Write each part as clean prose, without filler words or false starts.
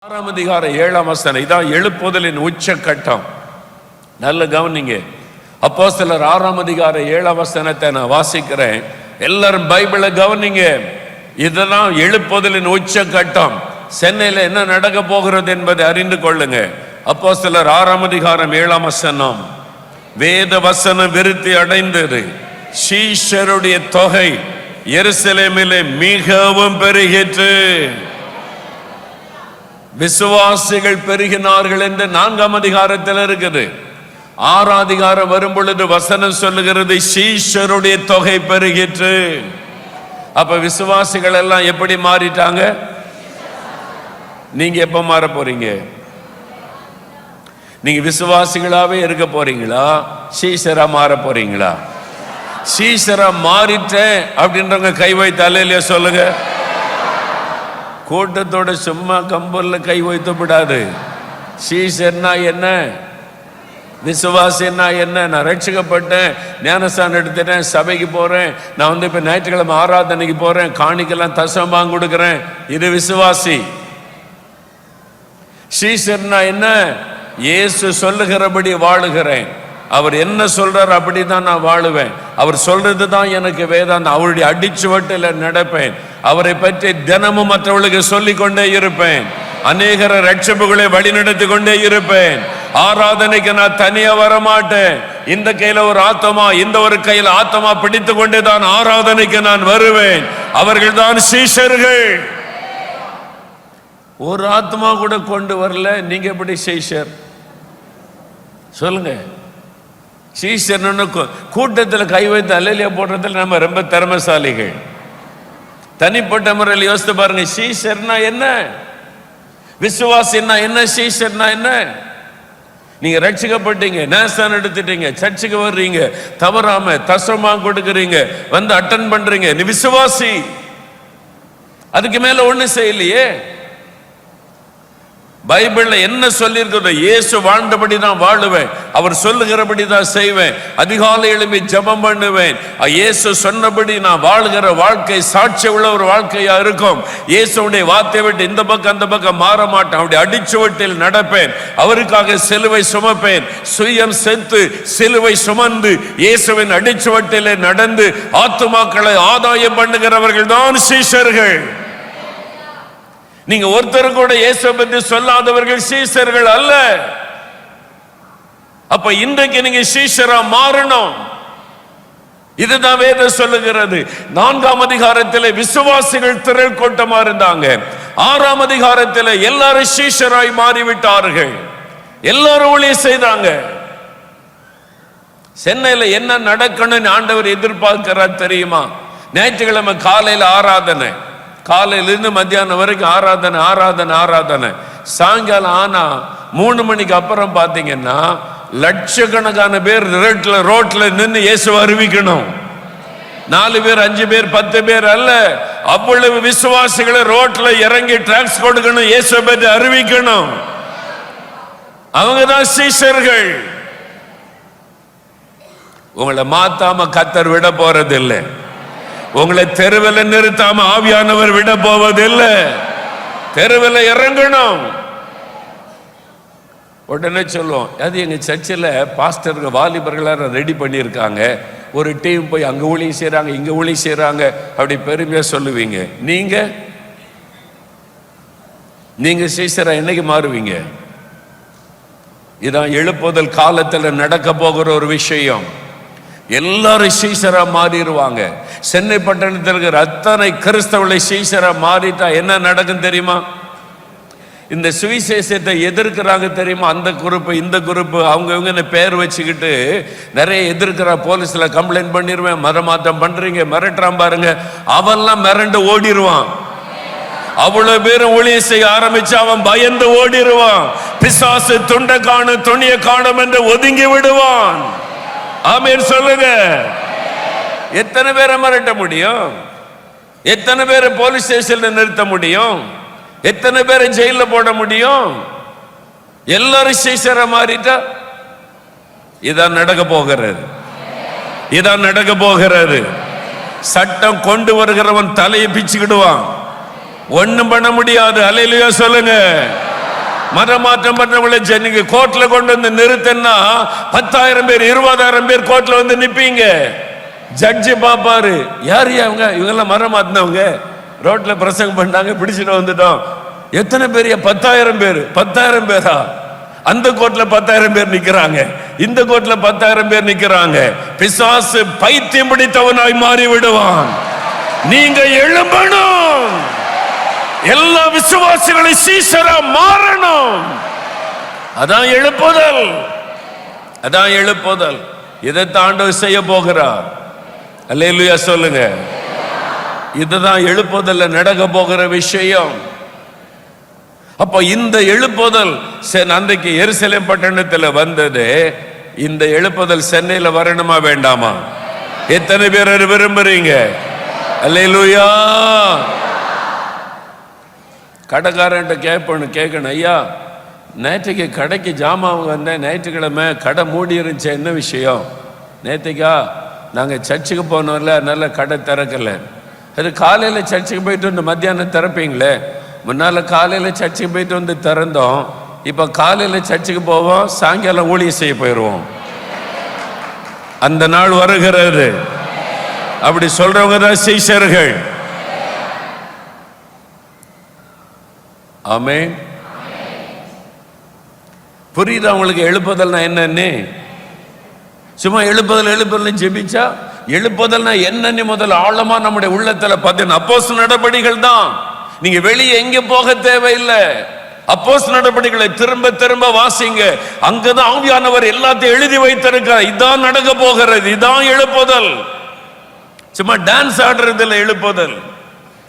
6ஆம் அதிகாரம் 7ஆம் வசனம். இதான் எழுப்புதலின் உச்சக்கட்டம். நல்ல கவனிங்க. அப்போஸ்தலர் 6ஆம் அதிகாரம் 7ஆம் வசனத்தை நான் வாசிக்கிறேன். எல்லாரும் பைபிளை கவனிங்க. இதுதான் எழுப்புதலின் உச்சக்கட்டம். சென்னையில் என்ன நடக்க போகிறது என்பதை அறிந்து கொள்ளுங்க. அப்போஸ்தலர் 6ஆம் அதிகாரம் 7ஆம் வசனம். வேத வசனம் விருத்தி அடைந்தது. சீஷருடைய தொகை எருசலேமிலே மிகவும் பெருகிற்று. விசுவாசிகள் பெருகினார்கள் என்று 4ஆம் அதிகாரத்தில் இருக்குது. 6ஆம் அதிகாரம் வரும் பொழுது வசனம் சொல்லுகிறது சீஷருடைய தொகை பெருகிற்று. அப்ப விசுவாசிகள் எல்லாம் எப்படி மாறிட்டாங்க? நீங்க எப்ப மாற போறீங்க? நீங்க விசுவாசிகளாவே இருக்க போறீங்களா, சீஷரா மாற போறீங்களா? சீஷரா மாறிட்டேன் அப்படின்றவங்க கை வைத்து அல்லேலூயா சொல்லுங்க. கூட்டத்தோட சும்மா கம்பல்ல கை வைத்து விடாது. சீஷர்னா என்ன, விசுவாசின்னா என்ன? நான் ரட்சிக்கப்பட்டேன், ஞானஸ்தானம் எடுத்துட்டேன், சபைக்கு போறேன், நான் இப்ப ஞாயிற்றுக்கிழமை ஆராதனைக்கு போறேன், காணிக்கெல்லாம் தசமாக கொடுக்கிறேன், இது விசுவாசி. சீஷர்னா என்ன? இயேசு சொல்லுகிறபடி வாழுகிறேன், அவர் என்ன சொல்றார் அப்படிதான் நான் வாழுவேன், அவர் சொல்றது தான் எனக்கு வேதாந்தம், அவருடைய அடிச்சுவட்டில் நடப்பேன், அவரை பற்றி தினமும் மற்றவர்களுக்கு சொல்லிக் கொண்டே இருப்பேன், அநேகர ரட்சிப்புகளை வழிநடத்தி கொண்டே இருப்பேன். ஆராதனைக்கு நான் தனியா வர மாட்டேன். இந்த கையில ஒரு ஆத்மா, இந்த ஒரு கையில ஆத்மா பிடித்து கொண்டே தான் ஆராதனைக்கு நான் வருவேன். அவர்கள் தான் சீஷர்கள். ஒரு ஆத்மா கூட கொண்டு வரல, நீங்க எப்படி சீஷர் சொல்லுங்க? சீஷர்னு கூட்டத்தில் கை வைத்து அல்லேலூயா போடுறதுல நம்ம ரொம்ப திறமைசாலிகள். தனிப்பட்ட முறையில் யோசித்து பாருங்க. சீஷர்னா என்ன, விசுவாசின்னா என்ன, சீஷர்னா என்ன? நீங்க ரட்சிக்கப்பட்டீங்க, ஞானஸ்தானம் எடுத்துட்டீங்க, சர்ச்சுக்கு வர்றீங்க, தவறாம தசமா கொடுக்குறீங்க, வந்து அட்டன் பண்றீங்க, நீ விசுவாசி. அதுக்கு மேல ஒண்ணு செய்யலையே. பைபிள்ல என்ன சொல்லி இருக்கிறது? இயேசு வாழ்ந்தபடி தான் வாழுவேன், அவர் சொல்லுகிறபடி தான் செய்வேன், அதிகாலை எழுப்பி ஜெபம் பண்ணுவேன், இயேசு சொன்னபடி நான் வாழுகிற வாழ்க்கை சாட்சி உள்ள ஒரு வாழ்க்கையா இருக்கும். இயேசுடைய வார்த்தை விட்டு இந்த பக்கம் அந்த பக்கம் மாற மாட்டேன், அவருடைய அடிச்சுவட்டில் நடப்பேன், அவருக்காக சிலுவை சுமப்பேன். சுயம் செத்து சிலுவை சுமந்து இயேசுவின் அடிச்சுவட்டிலே நடந்து ஆத்துமாக்களை ஆதாயம் பண்ணுகிறவர்கள் தான் சீஷர்கள். நீங்க ஒருத்தர் கூட இயேசுவை பற்றி சொல்லாதவர்கள் சீஷர்கள் அல்ல. அப்ப இன்றைக்கு நீங்க சீஷரா மாறணும். இதுதான் வேதம் சொல்லுகிறது. 4ஆம் அதிகாரத்தில் விசுவாசிகள் திரள் கூட்டமா இருந்தாங்க. 6ஆம் அதிகாரத்தில் எல்லாரும் சீஷராய் மாறிவிட்டார்கள். எல்லாரும் ஊழியம் செய்தாங்க. சென்னையில என்ன நடக்கணும்னு ஆண்டவர் எதிர்பார்க்கிறார் தெரியுமா? ஞாயிற்றுக்கிழமை காலையில் ஆராதனை, காலையிலிருந்து மத்தியானம் வரைக்கும் ஆராதனை ஆராதனை ஆராதனை. சாயங்காலம் ஆனா 3 மணிக்கு அப்புறம் பாத்தீங்கன்னா லட்சக்கணக்கான பேர் ரோட்ல நின்று இயேசுவை அறிவிக்கணும். 4 பேர் 5 பேர் 10 பேர் அல்ல, அவ்வளவு விசுவாசிகளை ரோட்ல இறங்கி டாக்ஸ் கொடுக்கணும், இயேசுவை பற்றி அறிவிக்கணும். அவங்கதான் சீஷர்கள். உங்களை மாத்தாம கர்த்தர் விட போறதில்லை. உங்களை தெருவில் நிறுத்தாம ஆவியானவர் விட போவதில்லை. தெருவில் இறங்கணும். உடனே சொல்லுவோம், அது எங்க சர்ச்சில் பாஸ்டர்கள் வாலிபர்களாக ரெடி பண்ணியிருக்காங்க, ஒரு டீம் போய் அங்க ஊழியம் செய்யறாங்க, இங்க ஊழியம் செய்யறாங்க, அப்படி பெருமையா சொல்லுவீங்க. நீங்க சீஷரா என்னைக்கு மாறுவீங்க? இதான் எழுப்புதல் காலத்தில் நடக்க போகிற ஒரு விஷயம். எல்லாரும் சீஷரா மாறிடுவாங்க. சென்னை பட்டணத்தில் இருக்கிற அத்தனை கிறிஸ்தவர்களை சீஷரா மாறிட்டா என்ன நடக்கும் தெரியுமா? இந்த சுவிசேஷத்தை எதிர்க்கிறாங்க தெரியுமா? அந்த குரூப் இந்த குரூப் அவங்க பேர் வச்சுக்கிட்டு நிறைய எதிர்க்கிற, போலீஸ்ல கம்ப்ளைண்ட் பண்ணிடுவேன், மதமாற்றம் பண்றீங்க, மிரட்டுறான் பாருங்க, அவெல்லாம் மிரண்டு ஓடிடுவான். அவ்வளவு பேரும் ஊழியம் செய்ய ஆரம்பிச்சு அவன் பயந்து ஓடிடுவான். பிசாசு துண்டை காணும் துணியை காணும் என்று ஒதுங்கி விடுவான். ஆமென் சொல்லுங்க. எத்தனை பேரை மிரட்ட முடியும்? எத்தனை பேரை போலீஸ் ஸ்டேஷன்ல நிறுத்த முடியும்? எத்தனை பேரை ஜெயில போட முடியும்? எல்லாரும் சீஷரா மாறிட்டா இதான் நடக்க போகிறது. இதான் நடக்க போகிறது. சட்டம் கொண்டு வருகிறவன் தலையை பிச்சுக்கிடுவான், ஒண்ணும் பண்ண முடியாது. அல்லேலூயா சொல்லுங்க. மதமாற்றம் பண்றவங்களை நீங்க கோர்ட்ல கொண்டு வந்து நிறுத்தினா 10,000 பேர் 20,000 பேர் கோர்ட்ல வந்து நிப்பீங்க. ஜட்ஜி பாப்பாரு, யாரு அவங்க, இவங்கெல்லாம் மரம் மாத்தினவங்க, ரோட்ல பிரசங்கம் பண்ணாங்க, பிடிச்சிட்டு வந்துட்டோம். எத்தனை பேர்? 10,000 பேர். 10,000 பேரா? அந்த கோர்ட்ல 10,000 பேர் நிக்கிறாங்க, இந்த கோர்ட்ல 10,000 பேர் நிக்கிறாங்க. பிசாசு பைத்தியம் பிடித்தவனாய் மாறி விடுவான். நீங்க எழும்பணும். எல்லா விசுவாசிகளை சீசரா மாறணும். அதான் எழுப்புதல், அதான் எழுப்புதல். இதை ஆண்டவர் செய்ய போகிறார். அல்லேலூயா சொல்லுங்க. இதுதான் எழுப்புதல்ல நடக்க போகிற விஷயம். அப்ப இந்த எழுப்புதல் அன்றைக்கு எருசலேம் பட்டணத்தில் வந்தது. இந்த எழுப்புதல் சென்னையில் வரணுமா வேண்டாமா? எத்தனை பேர் விரும்புறீங்க? அல்லேலூயா. கடைக்காரன்ட்ட கேட்கணும், ஐயா நேற்றுக்கு கடைக்கு ஜாமான் வந்தேன், ஞாயிற்றுக்கிழமை கடை மூடி இருந்துச்சு, என்ன விஷயம்? நேற்றுக்கா நாங்கள் சர்ச்சுக்கு போனோம்ல, அதனால கடை திறக்கலை. அது காலையில் சர்ச்சுக்கு போயிட்டு வந்து மத்தியானம் திறப்பீங்களே, முன்னால் காலையில் சர்ச்சுக்கு போயிட்டு வந்து திறந்தோம், இப்போ காலையில் சர்ச்சுக்கு போவோம், சாயங்காலம் ஊழியம் செய்ய போயிடுவோம். அந்த நாள் வருகிறது. அப்படி சொல்றவங்க தான் சீஷர்கள். ஆமென். புரியுதா உங்களுக்கு எழுப்புதல்னா என்னன்னு? சும்மா எழுப்புதல் ஜெபிச்சா எழுப்புதல்னா என்னன்னு முதல்ல ஆழமா நம்முடைய உள்ளத்துல பார்த்தீங்கன்னா அப்போஸ்தலர் நடபடிகள் தான். நீங்க வெளியே எங்க போக தேவையில்லை. அப்போஸ்தலர் நடபடிகளை திரும்ப திரும்ப வாசிங்க. அங்கதான் ஆவியானவர் எல்லாத்தையும் எழுதி வைத்திருக்கிறார். இதான் நடக்க போகிறது, இதான் எழுப்புதல். சும்மா டான்ஸ் ஆடுறதுல எழுப்புதல்,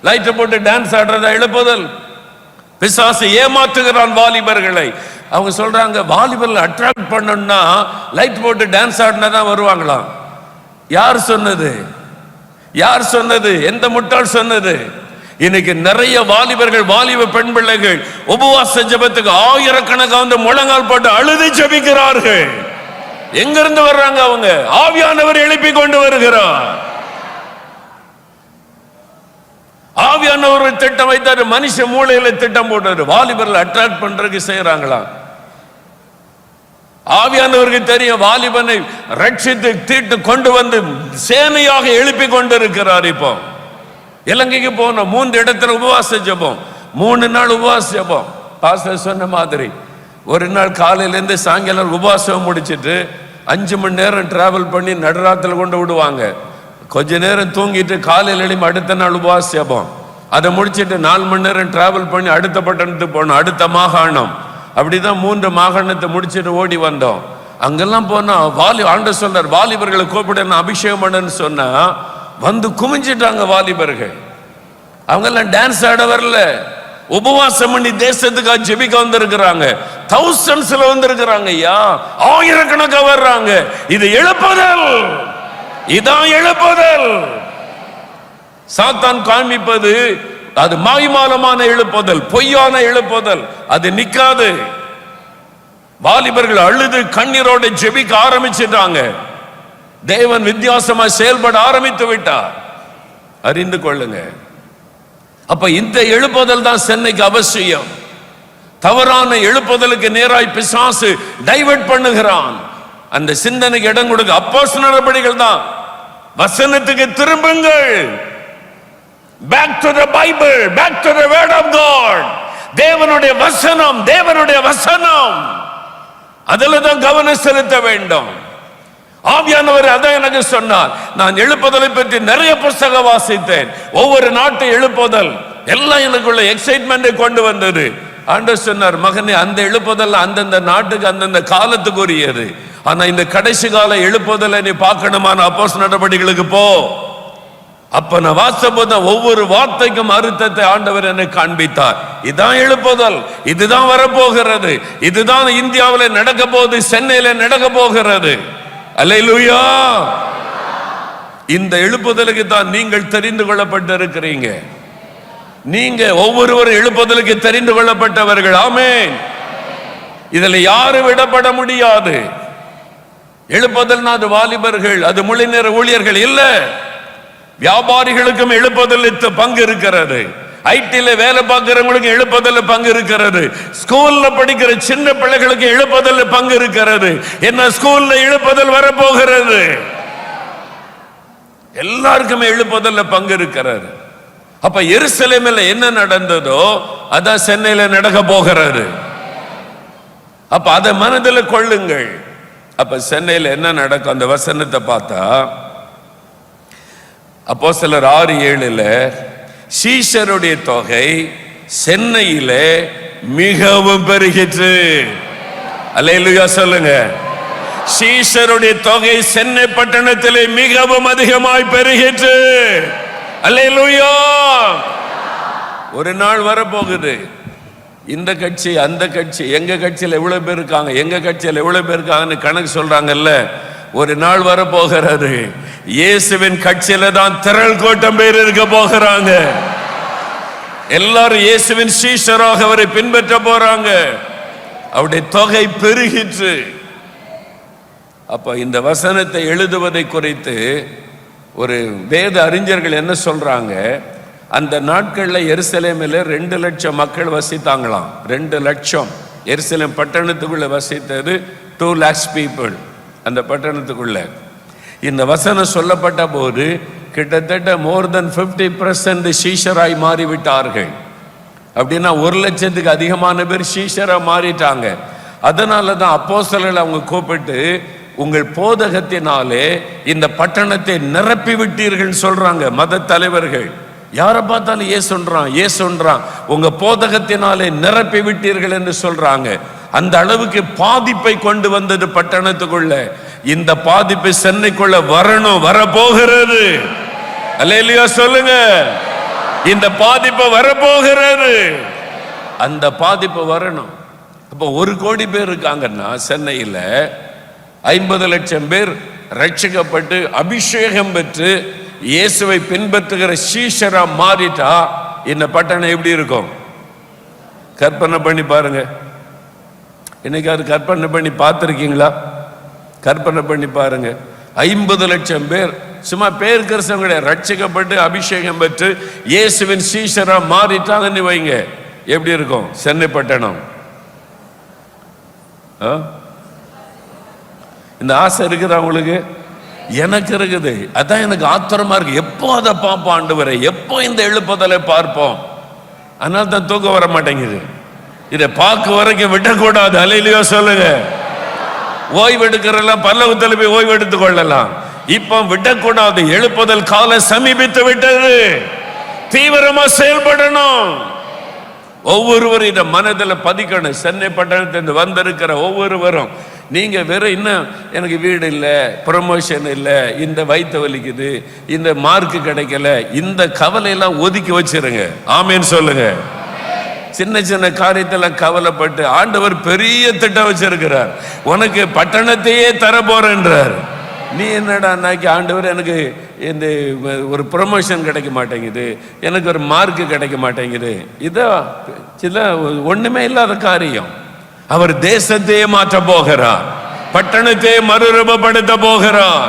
லைட்டை போட்டு டான்ஸ் ஆடுறதா எழுப்புதல்? பிசாசு ஏமாற்றுகிறான் வாலிபர்களை. அவங்க சொல்றாங்க வாலிபர்களை அட்ராக்ட் பண்ணணும்னா லைட் போட்டு டான்ஸ் ஆடினா தான் வருவாங்களாம். யார் சொன்னது? யார் சொன்னது? எந்த முட்டாள் சொன்னது? இன்னைக்கு நிறைய வாலிபர்கள், வாலிப பெண் பிள்ளைகள் உபவாச ஜெபத்துக்கு ஆயிரக்கணக்காக வந்து முழங்கால் போட்டு அழுது ஜெபிக்கிறார்கள். எங்க இருந்து வர்றாங்க அவங்க? ஆவியானவர் எழுப்பி கொண்டு வருகிறார். ஆவியானவர் திட்டம் வைத்தாரு, மனுஷ மூளையில திட்டம் போட்டாரு, வாலிபர்களை அட்ராக்ட் பண்றதுக்கு செய்யறாங்களா? ஆவியானவருக்கு தெரியும் வாலிபனை ரட்சித்து தீட்டு கொண்டு வந்து சேனையாக எழுப்பி கொண்டு இருக்கிறார். இப்போ இலங்கைக்கு போன 3 இடத்துல உபவாச ஜெபம், 3 நாள் உபவாச ஜெபம். பாஸ்டர் சொன்ன மாதிரி ஒரு நாள் காலையில இருந்து சாயங்காலம் உபவாசம் முடிச்சிட்டு 5 மணி நேரம் டிராவல் பண்ணி நடுராத்துல கொண்டு விடுவாங்க. கொஞ்ச நேரம் தூங்கிட்டு காலையில் எழுப்பி அடுத்த நாள் உபவாச ஜெபம். அதை முடிச்சிட்டு 4 மணி நேரம் டிராவல் பண்ணி அடுத்த பட்டணத்துக்கு போனோம், அடுத்த மாகாணம். அப்படிதான் 3 மாகாணத்தை முடிச்சுட்டு ஓடி வந்தோம். அங்கெல்லாம் போனா ஆண்டவர் சொல்றார் வாலிபர்களை கூப்பிட அபிஷேகம் பண்ணன்னு சொன்னா வந்து குமிஞ்சிட்டாங்க வாலிபர்கள். அவங்க எல்லாம் டான்ஸ் ஆட வரல, உபவாசம் பண்ணி தேசத்துக்காக ஜெபிக்க வந்திருக்கிறாங்க. தௌசண்ட்ஸ்ல வந்திருக்கிறாங்க. ஐயா ஆயிரக்கணக்காக வர்றாங்க. இது எழுப்புதல், இதான் எழுப்புதல். சாத்தான் காண்பிப்பது அது மாய்மாலமான எழுப்புதல், பொய்யான எழுப்புதல். அது நிக்காது. வாலிபர்கள் அழுது கண்ணீரோடு ஜெபிக்க ஆரம்பிச்சிட்டாங்க. தேவன் வித்தியாசமா செயல்பட ஆரம்பித்து விட்டார். அறிந்து கொள்ளுங்க. அப்ப இந்த எழுப்புதல் தான் சென்னைக்கு அவசியம். தவறான எழுப்புதலுக்கு நேராய் பிசாசு டைவர்ட் பண்ணுகிறான். அந்த சிந்தனைக்கு இடம் கொடுக்க அப்போஸ்தலர் நடபடிகள் தான். வசனத்துக்கு திரும்புங்கள். Back to the Bible, back to the word of God. தேவனுடைய வசனம், தேவனுடைய வசனம், அதில் தான் கவனம் செலுத்த வேண்டும். ஆவியானவர் அதான் எனக்கு சொன்னார். நான் எழுப்புதலை பற்றி நிறைய புத்தகம் வாசித்தேன். ஒவ்வொரு நாட்டு எழுப்புதல் எல்லாம் எனக்குள்ள எக்ஸைட்மெண்டை கொண்டு வந்தது. ஆண்டவர் சொன்னார், மகனே அந்த எழுப்புதல் அந்தந்த நாட்டுக்கு அந்தந்த காலத்துக்கு உரியது. ஆனா இந்த கடைசி கால எழுப்புதலை நீ பார்க்கணுமான அப்போஸ்தலர் நடபடிகளுக்கு போ. அப்ப நான் வாசிப்போது ஒவ்வொரு வார்த்தைக்கும் அர்த்தத்தை ஆண்டவர் எனக்கு காண்பித்தார். இதுதான் எழுப்புதல், இதுதான் வரப்போகிறது, இதுதான் இந்தியாவில் நடக்க போகுது, சென்னையில நடக்க போகிறது. அல்லேலூயா. இந்த எழுப்புதலுக்கு தான் நீங்கள் தெரிந்து கொள்ளப்பட்டு இருக்கிறீங்க. நீங்க ஒவ்வொருவரும் எழுப்புதலுக்கு தெரிந்து கொள்ளப்பட்டவர்கள். ஆமென். இதுல யாரும் விடப்பட முடியாது. எழுப்புதல் அது வாலிபர்கள், அது முழுநேர ஊழியர்கள் இல்ல. வியாபாரிகளுக்கும் எழுப்புதல் பங்கு இருக்கிறது, ஐடில வேலை பார்க்கிறவங்களுக்கு எழுப்புதல்ல பங்கு இருக்கிறது. ஸ்கூல்ல படிக்கிற சின்ன பிள்ளைகளுக்கு எழுப்புதல்ல பங்கு இருக்கிறது. என்ன ஸ்கூல்ல எழுப்புதல் வரப்போகிறது. எல்லாருக்குமே எழுப்புதல்ல பங்கு இருக்கிறது. அப்ப எருசலேமில் என்ன நடந்ததோ அதான் சென்னையில நடக்க போகிறது. அப்ப அதை மனதில் கொள்ளுங்கள். அப்ப சென்னையில் என்ன நடக்கும் அந்த வசனத்தை பார்த்தா, அப்போஸ்தலர் 6:7 சீஷருடைய தொகை சென்னையில மிகவும் பெருகிற்று. அல்லேலூயா சொல்லுங்க. சீஷருடைய தொகை சென்னை பட்டணத்திலே மிகவும் அதிகமாய் பெருகிற்று. அல்லேலூயா. ஒரு நாள் வரப்போகுது, இந்த கட்சி அந்த கட்சி, எங்க கட்சியில் எவ்வளவு பேர் இருக்காங்க, எங்க கட்சியில் எவ்வளவு பேர் இருக்காங்கன்னு கணக்கு சொல்றாங்கல்ல. ஒரு நாள் வரப்போகிறது, இயேசுவின் கட்சியில தான் திரள் கூட்டம் பேர் இருக்க போகிறாங்க. எல்லாரும் இயேசுவின் சீஷராக அவரை பின்பற்ற போறாங்க. அவருடைய தொகை பெருகிற்று. அப்ப இந்த வசனத்தை எழுதுவதை குறித்து ஒரு வேத அறிஞர்கள் என்ன சொல்றாங்க, அந்த நாட்களில் எருசலேமில் 2 லட்சம் மக்கள் வசித்தாங்களாம். 2 லட்சம். எருசலேம் பட்டணத்துக்குள்ள வசித்தது 2 lakhs people. அந்த பட்டணத்துக்குள்ள இந்த வசனம் சொல்லப்பட்ட போது கிட்டத்தட்ட more than 50% சீஷராய் மாறிவிட்டார்கள். அப்படின்னா 1 லட்சத்துக்கு அதிகமான பேர் சீஷரா மாறிட்டாங்க. அதனால தான் அப்போஸ்தலர்கள் அவங்க கூப்பிட்டு, உங்கள் போதகத்தினாலே இந்த பட்டணத்தை நிரப்பி விட்டீர்கள் சொல்றாங்க. மத தலைவர்கள் யாரை பார்த்தாலும் ஏசுன்றான், உங்க போதகத்தினாலே நிரப்பி விட்டீர்கள் என்று சொல்றாங்க. அந்த அளவுக்கு பாதிப்பை கொண்டு வந்தது பட்டணத்துக்குள்ள. இந்த பாதிப்பு சென்னைக்குள்ள வரணும், வரப்போகிறது. அல்லேலூயா சொல்லுங்க. இந்த பாதிப்பு வரப்போகிறது. அந்த பாதிப்பு வரணும். அப்ப 1 கோடி பேர் இருக்காங்கன்னா சென்னையில 50 லட்சம் பேர் ரட்சிக்கப்பட்டு அபிஷேகம் பெற்று இயேசுவை பின்பற்றுகிற சீஷரா மாறிட்டா இந்த பட்டணம் எப்படி இருக்கும்? கற்பனை பண்ணி பாருங்க. என்னைக்காவது கற்பனை பண்ணி பார்த்துருக்கீங்களா? கற்பனை பண்ணி பாருங்க. 50 லட்சம் பேர் சும்மா பேர் கிறிஸ்தவங்கள ரட்சிக்கப்பட்டு அபிஷேகம் பெற்று இயேசுவின் சீஷரா மாறிட்டாங்கன்னு வைங்க, எப்படி இருக்கும் சென்னை பட்டணம்? இந்த ஆசை இருக்குது அவங்களுக்கு? எனக்கு இருக்குது. அதான் எனக்கு ஆத்திரமா இருக்கு. எப்போ அதை பார்ப்போம் ஆண்டவரே, எப்போ இந்த எழுப்புதலை பார்ப்போம்? அதனால தான் தூக்கம் வர மாட்டேங்குது. இதை பார்க்க வரைக்கும் விடக்கூடாது. அல்லேலூயா சொல்லுங்க. ஓய்வு எடுக்கிறெல்லாம் பரலோகத்தில் போய் ஓய்வு எடுத்துக் கொள்ளலாம். இப்போ விடக்கூடாது. எழுப்புதல் காலம் சமீபித்து விட்டது. தீவிரமா செயல்படணும். ஒவ்வொருவரும் இதை மனதில் பதிக்கணும். சென்னை பட்டணத்திலிருந்து வந்திருக்கிற ஒவ்வொருவரும், நீங்க வேற இன்னும் எனக்கு வீடு இல்லை, ப்ரமோஷன் இல்லை, இந்த வயிற்று வலிக்குது, இந்த மார்க்கு கிடைக்கல, இந்த கவலையெல்லாம் ஒதுக்கி வச்சிருங்க. ஆமேன்னு சொல்லுங்க. சின்ன சின்ன காரியத்தில் கவலைப்பட்டு ஆண்டவர் பெரிய திட்டம் வச்சிருக்கிறார். உனக்கு பட்டணத்தையே தர போறேன்றார். நீ என்னடா நாக்கி, ஆண்டவர் எனக்கு இந்த ஒரு ப்ரமோஷன் கிடைக்க மாட்டேங்குது, எனக்கு ஒரு மார்க்கு கிடைக்க மாட்டேங்குது, இதான் ஒண்ணுமே இல்லாத காரியம். அவர் தேசத்தையே மாற்ற போகிறார், பட்டணத்தை மறுரூபப்படுத்த போகிறார்.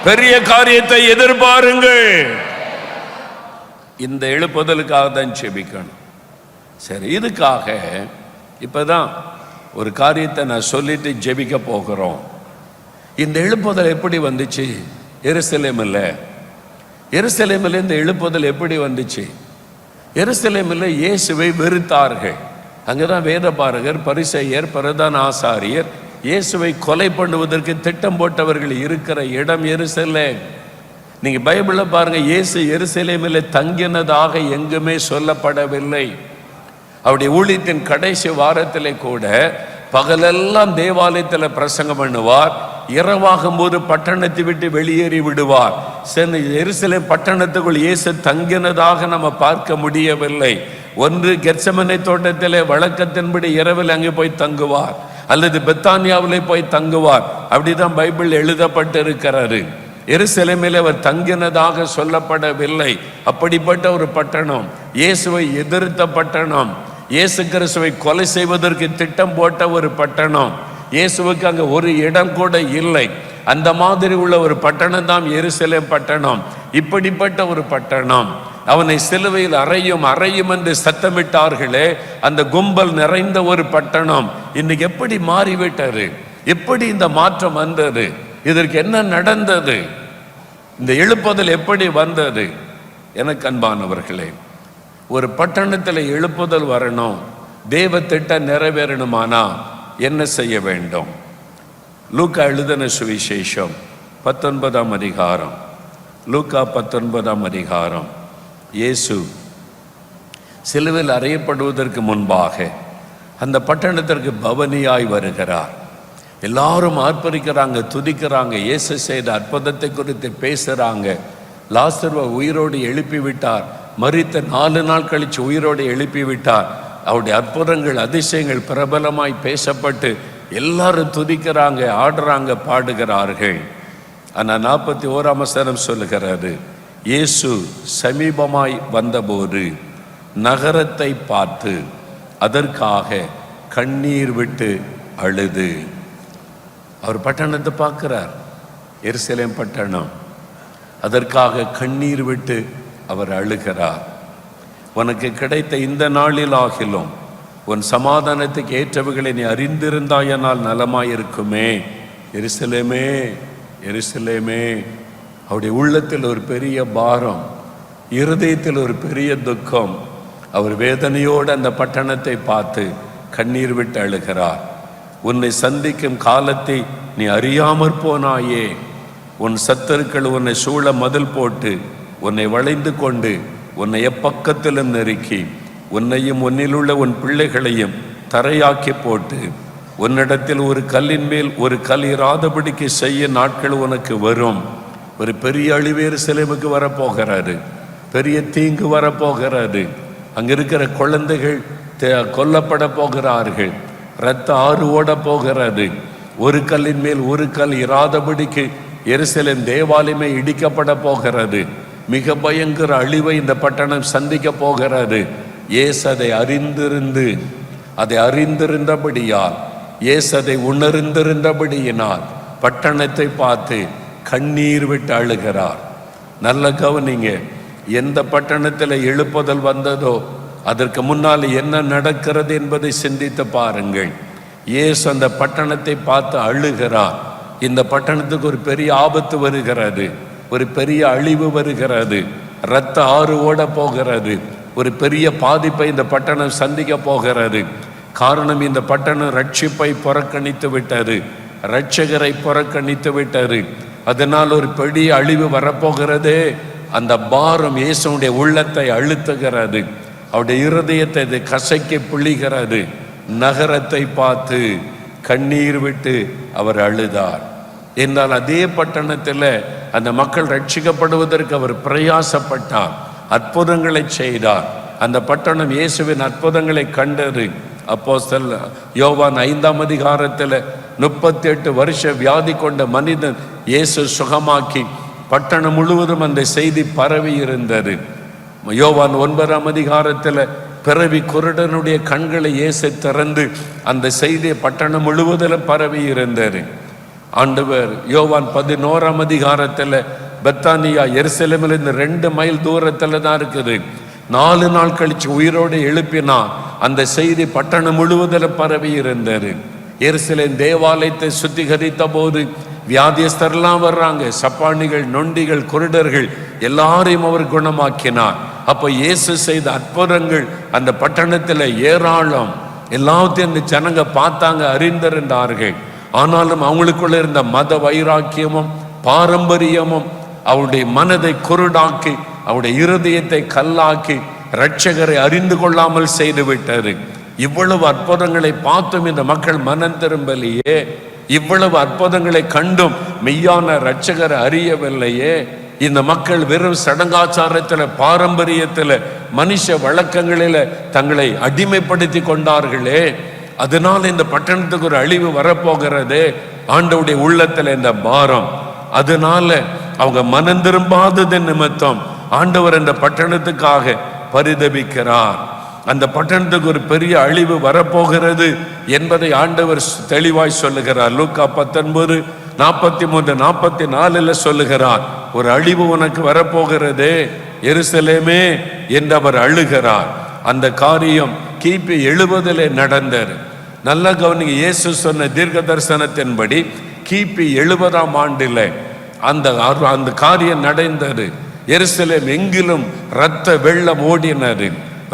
பெரிய காரியத்தை எதிர்பாருங்கள். இந்த எழுப்புதலுக்காக தான் ஜெபிக்கணும். சரி, இதுக்காக இப்பதான் ஒரு காரியத்தை நான் சொல்லிட்டு ஜெபிக்க போகிறோம். இந்த எழுப்புதல் எப்படி வந்துச்சு? எருசலேமில் இந்த எழுப்புதல் எப்படி வந்துச்சு? எருசலேமில் இயேசுவை வெறுத்தார்கள். அங்கதான் வேதபாரகர், பரிசேயர், பிரதான ஆசாரியர் இயேசுவை கொலை பண்ணுவதற்கு திட்டம் போட்டவர்கள் இருக்கிற இடம் எருசலேம். நீங்க பைபிள்ல பாருங்க, இயேசு எருசலேமில் தங்கினதாக எங்குமே சொல்லப்படவில்லை. அவருடைய ஊழியத்தின் கடைசி வாரத்திலே கூட பகலெல்லாம் தேவாலயத்தில் பிரசங்கம் பண்ணுவார், இரவாகும் போது பட்டணத்தை விட்டு வெளியேறி விடுவார். எருசலேம் பட்டணத்துக்குள் இயேசு தங்கினதாக நம்ம பார்க்க முடியவில்லை. ஒன்று கெத்செமனே தோட்டத்திலே வழக்கத்தின்படி இரவில் அங்கே போய் தங்குவார், அல்லது பெத்தானியாவிலே போய் தங்குவார். அப்படிதான் பைபிள் எழுதப்பட்டு இருக்கிறாரு. எருசலேமில் அவர் தங்கினதாக சொல்லப்படவில்லை. அப்படிப்பட்ட ஒரு பட்டணம், இயேசுவை எதிர்த்த பட்டணம், இயேசு கிறிஸ்துவை கொலை செய்வதற்கு திட்டம் போட்ட ஒரு பட்டணம். இயேசுவுக்கு அங்க ஒரு இடம் கூட இல்லை. அந்த மாதிரி உள்ள ஒரு பட்டணம் தான் எருசலேம் பட்டணம். இப்படிப்பட்ட ஒரு பட்டணம் அவனை சிலுவையில் அறையும் அறையும் என்று சத்தமிட்டார்களே, அந்த கும்பல் நிறைந்த ஒரு பட்டணம் இன்னைக்கு எப்படி மாறிவிட்டாரு? எப்படி இந்த மாற்றம் வந்தது? இதற்கு என்ன நடந்தது? இந்த எழுப்புதல் எப்படி வந்தது? எனக்கு அன்பானவர்களே, ஒரு பட்டணத்தில் எழுப்புதல் வரணும், தேவ திட்டம் நிறைவேறணுமானா என்ன செய்ய வேண்டும்? லூக்கா எழுதின சுவிசேஷம் 19ஆம் அதிகாரம், லூக்கா 19ஆம் அதிகாரம். இயேசு சிலுவையில் அறையப்படுவதற்கு முன்பாக அந்த பட்டணத்திற்கு பவனியாய் வருகிறார். எல்லாரும் ஆர்ப்பரிக்கிறாங்க, துதிக்கிறாங்க, இயேசு செய்த அற்புதத்தை குறித்து பேசுகிறாங்க. லாசருவை உயிரோடு எழுப்பி விட்டார், மரித்த 4 நாள் கழித்து உயிரோடு எழுப்பி விட்டார். அவருடைய அற்புதங்கள் அதிசயங்கள் பிரபலமாய் பேசப்பட்டு எல்லாரும் துதிக்கிறாங்க, ஆடுறாங்க, பாடுகிறார்கள். ஆனால் 41ஆம் வசனம் சொல்லுகிறது, இயேசு சமீபமாய் வந்தபோது நகரத்தை பார்த்து அதற்காக கண்ணீர் விட்டு அழுது. அவர் பட்டணத்தை பார்க்கிறார், எருசலேம் பட்டணம். அதற்காக கண்ணீர் விட்டு அவர் அழுகிறார். உனக்கு கிடைத்த இந்த நாளில் ஆகிலும் உன் சமாதானத்துக்கு ஏற்றவைகளை நீ அறிந்திருந்தாயனால் நலமாயிருக்குமே. எருசலேமே, எருசலேமே. அவருடைய உள்ளத்தில் ஒரு பெரிய பாரம், இருதயத்தில் ஒரு பெரிய துக்கம். அவர் வேதனையோடு அந்த பட்டணத்தை பார்த்து கண்ணீர் விட்டு அழுகிறார். உன்னை சந்திக்கும் காலத்தை நீ அறியாமற் போனாயே. உன் சத்துருக்கள் உன்னை சூழ மதில் போட்டு உன்னை வளைந்து கொண்டு உன்னை எப்பக்கத்திலும் நெருக்கி உன்னையும் உன்னிலுள்ள உன் பிள்ளைகளையும் தரையாக்கி போட்டு உன்னிடத்தில் ஒரு கல்லின் மேல் ஒரு கல் இராதபடிக்கு செய்ய நாட்கள் உனக்கு வரும். ஒரு பெரிய அழிவு எருசலேமுக்கு வரப்போகிறாரு, பெரிய தீங்கு வரப்போகிறாரு. அங்கே இருக்கிற குழந்தைகள் கொல்லப்பட போகிறார்கள், இரத்த ஆறு ஓட போகிறது. ஒரு கல்லின் மேல் ஒரு கல் இராதபடிக்கு எருசலேம் தேவாலயமே இடிக்கப்பட போகிறது. மிக பயங்கர அழிவை இந்த பட்டணம் சந்திக்க போகிறது. இயேசு அதை அறிந்திருந்தபடியால், இயேசு அதை உணர்ந்திருந்தபடியினால் பட்டணத்தை பார்த்து கண்ணீர் விட்டு அழுகிறார். நல்ல கவனிங்க, எந்த பட்டணத்தில் எழுப்புதல் வந்ததோ அதற்கு முன்னால் என்ன நடக்கிறது என்பதை சிந்தித்து பாருங்கள். இயேசு அந்த பட்டணத்தை பார்த்து அழுகிறார். இந்த பட்டணத்துக்கு ஒரு பெரிய ஆபத்து வருகிறது, ஒரு பெரிய அழிவு வருகிறது, இரத்த ஆறு ஓட போகிறது, ஒரு பெரிய பாதிப்பை இந்த பட்டணம் சந்திக்க போகிறது. காரணம், இந்த பட்டணம் ரட்சிப்பை புறக்கணித்து விட்டது, இரட்சகரை புறக்கணித்து விட்டது. அதனால் ஒரு பெரிய அழிவு வரப்போகிறதே. அந்த பாரம் இயேசுடைய உள்ளத்தை அழுத்துகிறது, அவருடைய இருதயத்தை இது கசக்கி பிழிகிறது. நகரத்தை பார்த்து கண்ணீர் விட்டு அவர் அழுதார். என்றால் அதே பட்டணத்தில் அந்த மக்கள் ரட்சிக்கப்படுவதற்கு அவர் பிரயாசப்பட்டார், அற்புதங்களை செய்தார். அந்த பட்டணம் இயேசுவின் அற்புதங்களை கண்டது. அப்போஸ்தலர் யோவான் 5ஆம் அதிகாரத்தில் 38 வருஷ வியாதி கொண்ட மனிதன் இயேசு சுகமாக்கி பட்டணம் முழுவதும் அந்த செய்தி பரவி இருந்தது. யோவான் 9ஆம் அதிகாரத்தில் பிறவி குருடனுடைய கண்களை இயேசு திறந்து அந்த செய்தியை பட்டணம் முழுவதிலும் பரவி இருந்தது. ஆண்டவர் யோவான் 11ஆம் அதிகாரத்தில் பெத்தானியா எருசலேமிலிருந்து 2 மைல் தூரத்தில் தான் இருக்குது. 4 நாள் கழிச்சு உயிரோடு எழுப்பினார். அந்த செய்தி பட்டணம் முழுவதிலும் பரவி இருந்தது. எருசலேம் தேவாலயத்தை சுத்திகரித்த போது வியாதியஸ்தர்லாம் வர்றாங்க, சப்பானிகள், நொண்டிகள், குருடர்கள் எல்லாரையும் அவர் குணமாக்கினார். அப்போ இயேசு செய்த அற்புதங்கள் அந்த பட்டணத்தில் ஏராளம். எல்லாத்தையும் இந்த ஜனங்க பார்த்தாங்க, அறிந்திருந்தார்கள். ஆனாலும் அவங்களுக்குள்ள இருந்த மத வைராக்கியமும் பாரம்பரியமும் அவருடைய மனதை குருடாக்கி அவருடைய இருதயத்தை கல்லாக்கி இரட்சகரை அறிந்து கொள்ளாமல் செய்து விட்டது. இவ்வளவு அற்புதங்களை பார்த்தும் இந்த மக்கள் மனம் திரும்பலையே, இவ்வளவு அற்புதங்களை கண்டும் மெய்யான இரட்சகரை அறியவில்லையே. இந்த மக்கள் வெறும் சடங்காச்சாரத்தில், பாரம்பரியத்தில், மனுஷ வழக்கங்களில் தங்களை அடிமைப்படுத்தி கொண்டார்களே. அதனால இந்த பட்டணத்துக்கு ஒரு அழிவு வரப்போகிறது. ஆண்டவருடைய உள்ளத்தில் இந்த பாரம், அதனால அவங்க மனம் திரும்பாதது நிமித்தம் ஆண்டவர் இந்த பட்டணத்துக்காக பரிதபிக்கிறார். அந்த பட்டணத்துக்கு ஒரு பெரிய அழிவு வரப்போகிறது என்பதை ஆண்டவர் தெளிவாய் சொல்லுகிறார். லூக்கா 19:43-44 சொல்லுகிறார், ஒரு அழிவு உனக்கு வரப்போகிறது. எருசலேமே என்று அவர் அழுகிறார். அந்த காரியம் கிபி 70 நடந்தது. நல்ல கவனிங்க, இயேசு சொன்ன தீர்க்க தரிசனத்தின்படி கிபி 70ஆம் ஆண்டில் அந்த காரியம் நடந்தது. எருசலேம் எங்கிலும் இரத்த வெள்ளம் ஓடினது.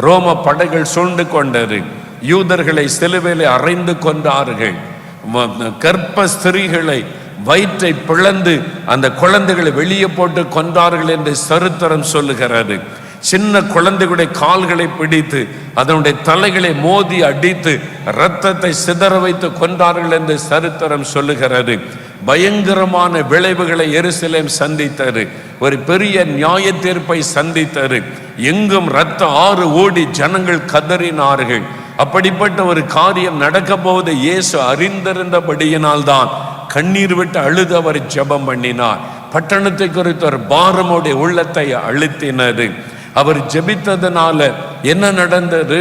ரோம படைகள் சூழ்ந்து கொண்டது. யூதர்களை சிலுவையிலே அறைந்து கொண்டார்கள். கர்ப்ப ஸ்திரீகளை வயிற்றை பிளந்து அந்த குழந்தைகளை வெளியே போட்டு கொண்டார்கள் என்று சரித்திரம் சொல்லுகிறது. சின்ன குழந்தைகளுடைய கால்களை பிடித்து அதனுடைய தலைகளை மோதி அடித்து இரத்தத்தை சிதற வைத்து கொண்டார்கள் என்று சரித்திரம் சொல்லுகிறது. பயங்கரமான விளைவுகளை எருசலேம் சந்தித்தது. ஒரு பெரிய நியாய தீர்ப்பை சந்தித்தது. எங்கும் இரத்த ஆறு ஓடி ஜனங்கள் கதறினார்கள். அப்படிப்பட்ட ஒரு காரியம் நடக்க போவது இயேசு அறிந்திருந்தபடியினால்தான் கண்ணீர் விட்டு அழுது அவர் ஜெபம் பண்ணினார். பட்டணத்தை குறித்த ஒரு பாரமுடைய உள்ளத்தை அழுத்தினது. அவர் ஜெபித்ததுனால என்ன நடந்தது?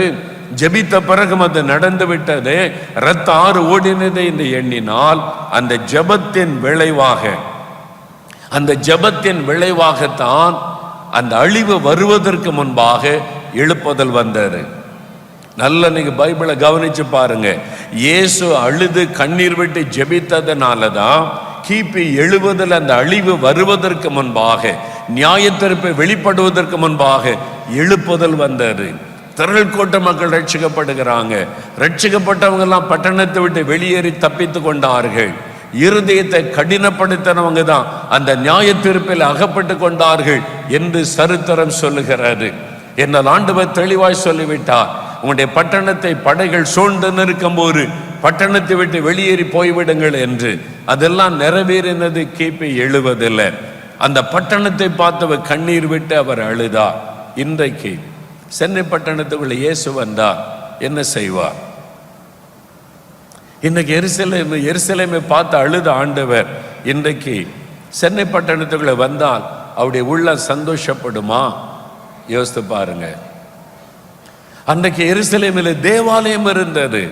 ஜெபித்த பிறகு அது நடந்து விட்டது. இரத்த ஆறு ஓடினதை என்று எண்ணினால் அந்த ஜெபத்தின் விளைவாகத்தான் அந்த அழிவு வருவதற்கு முன்பாக எழுப்புதல் வந்தது. நல்ல நீங்க பைபிளை கவனிச்சு பாருங்க. இயேசு அழுது கண்ணீர் விட்டு ஜெபித்ததுனாலதான் கிபி 70 அந்த அழிவு வருவதற்கு முன்பாக, நியாய தீர்ப்பு வெளிப்படுவதற்கு முன்பாக எழுப்புதல் வந்தது. திரள் கூட்ட மக்கள் ரட்சிக்கப்படுகிறாங்க. ரட்சிக்கப்பட்டவங்க எல்லாம் பட்டணத்தை விட்டு வெளியேறி தப்பித்து கொண்டார்கள். இருதயத்தை கடினப்படுத்தினவங்க தான் அந்த நியாய தீர்ப்பில் அகப்பட்டு கொண்டார்கள் என்று சரித்திரம் சொல்லுகிறது. என்னால் ஆண்டவர் தெளிவாய் சொல்லிவிட்டார், உங்களுடைய பட்டணத்தை படைகள் சூழ்ந்து நிற்கும் போது பட்டணத்தை விட்டு வெளியேறி போய்விடுங்கள் என்று. அதெல்லாம் நிறைவேறினது கிபி 70. அந்த பட்டணத்தை பார்த்தவர் கண்ணீர் விட்டு அவர் அழுதார். இன்றைக்கு சென்னை பட்டணத்துக்குள்ள இயேசு வந்தார், என்ன செய்வார்? இன்னைக்கு எருசலேமை பார்த்து அழுத ஆண்டவர் இன்றைக்கு சென்னை பட்டணத்துக்குள்ள வந்தால் அவருடைய உள்ள சந்தோஷப்படுமா? யோசித்து பாருங்க. அன்றைக்கு எருசலேமில் தேவாலயம் இருந்தது.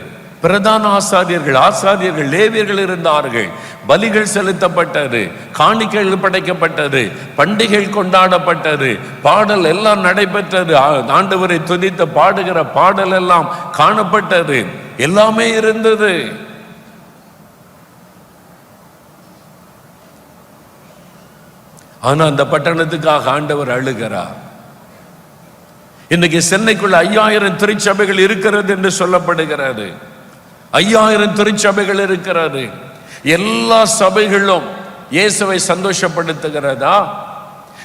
பிரதான ஆசாரியர்கள் லேவியர்கள் இருந்தார்கள். பலிகள் செலுத்தப்பட்டது, காணிக்கைகள் படைக்கப்பட்டது, பண்டிகைகள் கொண்டாடப்பட்டது, பாடல் எல்லாம் நடைபெற்றது. ஆண்டவரை துதித்து பாடுகிற பாடல் எல்லாம் காணப்பட்டது. எல்லாமே இருந்தது. ஆனா அந்த பட்டணத்துக்காக ஆண்டவர் அழுகிறார். இன்னைக்கு சென்னைக்குள்ள 5000 திருச்சபைகள் இருக்கிறது என்று சொல்லப்படுகிறது. 5000 திருச்சபைகள் இருக்கிறது. எல்லா சபைகளும் இயேசுவை சந்தோஷப்படுத்துகிறதா?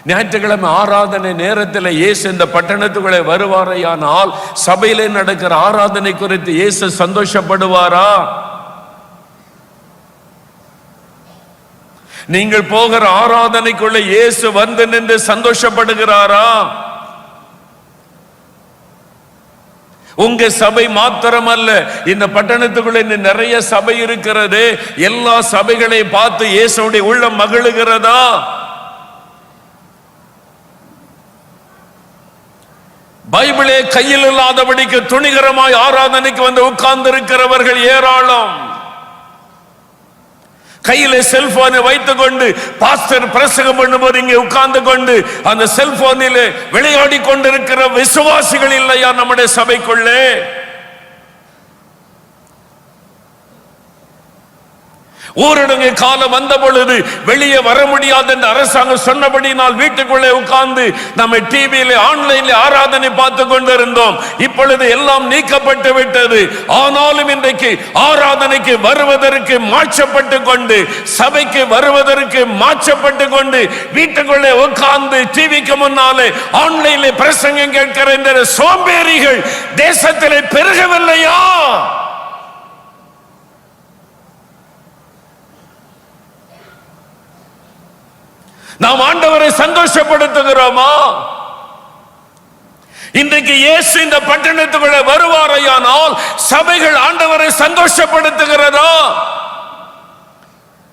ஞாயிற்றுக்கிழமை ஆராதனை நேரத்தில் இயேசு இந்த பட்டணத்துக்குள்ளே வருவாரையானால் சபையிலே நடக்கிற ஆராதனை குறித்து இயேசு சந்தோஷப்படுவாரா? நீங்கள் போகிற ஆராதனைக்குள்ள இயேசு வந்து நின்று சந்தோஷப்படுகிறாரா? உங்க சபை மாத்திரமல்ல, இந்த பட்டணத்துக்குள்ள நிறைய சபை இருக்கிறது. எல்லா சபைகளை பார்த்து இயேசுடைய உள்ளம் மகிழுகிறதா? பைபிளே கையில் இல்லாதபடிக்கு துணிகரமாய் ஆராதனைக்கு வந்து உட்கார்ந்து இருக்கிறவர்கள் ஏராளம். கையில செல்போனை வைத்துக் கொண்டு பாஸ்டர் பிரசங்கம் பண்ணும்போது இங்கே உட்கார்ந்து கொண்டு அந்த செல்போனில் விளையாடி கொண்டிருக்கிற விசுவாசிகள் இல்லையா நம்முடைய சபைக்குள்ளே? ஊரடங்கு காலம் வந்த பொழுது வெளியே வர முடியாது என்று அரசாங்கம் சொன்னபடினால் வீட்டுக்குள்ளே உட்கார்ந்து நம்ம டிவியில ஆன்லைன்ல ஆராதனை பார்த்து கொண்டிருந்தோம். இப்பொழுது எல்லாம் நீக்கப்பட்டு விட்டது. ஆனாலும் இன்றைக்கு ஆராதனைக்கு வருவதற்கு மாற்றப்பட்டு கொண்டு, சபைக்கு வருவதற்கு மாற்றப்பட்டு கொண்டு வீட்டுக்குள்ளே உட்கார்ந்து டிவிக்கு முன்னாலே ஆன்லைன்ல பிரசங்கம் கேட்கிற இந்த சோம்பேறிகள் தேசத்திலே பெருகவில்லையா? நாம் ஆண்டவரை சந்தோஷப்படுத்துகிறோமா? இன்றைக்கு இயேசு இந்த பட்டணத்துக்குள்ள வருவாரையானால் சபைகள் ஆண்டவரை சந்தோஷப்படுத்துகிறதா?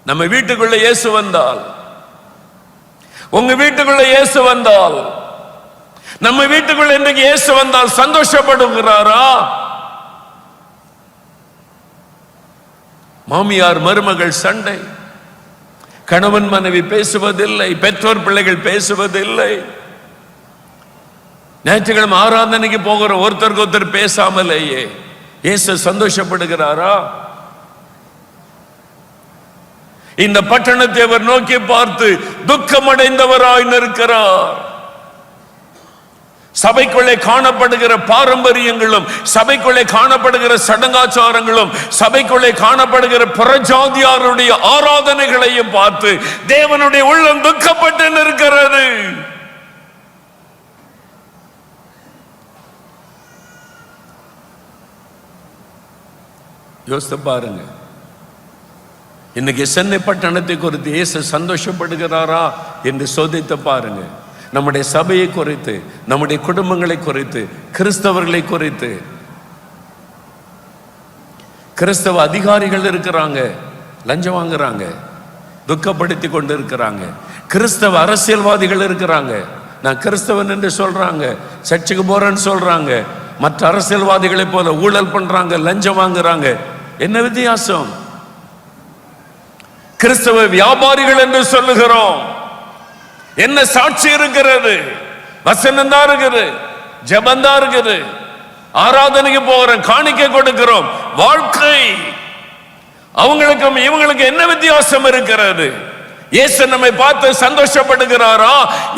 நம்ம வீட்டுக்குள்ள இயேசு வந்தால், உங்க வீட்டுக்குள்ள இயேசு வந்தால், நம்ம வீட்டுக்குள்ள இன்றைக்கு இயேசு வந்தால் சந்தோஷப்படுகிறாரா? மாமியார் மருமகள் சண்டை, கணவன் மனைவி பேசுவதில்லை, பெற்றோர் பிள்ளைகள் பேசுவதில்லை. ஞாயிற்றுக்கிழமை ஆராதனைக்கு போகிற ஒருத்தருக்கு ஒருத்தர் பேசாமலேயே இயேசு சந்தோஷப்படுகிறாரா? இந்த பட்டணத்தை அவர் நோக்கி பார்த்து துக்கமடைந்தவராய் நிற்கிறார். சபைக்குள்ளே காணப்படுகிற பாரம்பரியங்களும், சபைக்குள்ளே காணப்படுகிற சடங்காச்சாரங்களும், சபைக்குள்ளே காணப்படுகிற புறஜாதியாருடைய ஆராதனைகளையும் பார்த்து தேவனுடைய உள்ளம் துக்கப்பட்டு நிற்கிறது. யோசித்து பாருங்க. இன்னைக்கு சென்னை பட்டணத்தை குறித்து இயேசு சந்தோஷப்படுகிறாரா என்று சோதித்து பாருங்க. நம்முடைய சபையை குறித்து, நம்முடைய குடும்பங்களை குறித்து, கிறிஸ்தவர்களை குறித்து. கிறிஸ்தவ அதிகாரிகள் இருக்கிறாங்க, லஞ்சம் வாங்குறாங்க, துக்கப்படுத்தி கொண்டு இருக்கிறாங்க. கிறிஸ்தவ அரசியல்வாதிகள் இருக்கிறாங்க, நான் கிறிஸ்தவன் என்று சொல்றாங்க, சர்ச்சுக்கு போறேன்னு சொல்றாங்க, மற்ற அரசியல்வாதிகளை போல ஊழல் பண்றாங்க, லஞ்சம் வாங்குறாங்க. என்ன வித்தியாசம்? கிறிஸ்தவ வியாபாரிகள் என்று சொல்லுகிறோம். என்ன சாட்சி இருக்கிறது? வசனம் தான் இருக்குது, ஜெபம் தான் இருக்குது, ஆராதனைக்கு போகிறோம், காணிக்கை கொடுக்கிறோம். வாழ்க்கை அவங்களுக்கும் இவங்களுக்கு என்ன வித்தியாசம் இருக்கிறது? இயேசு நம்மை பார்த்து சந்தோஷப்படுகிறாரா?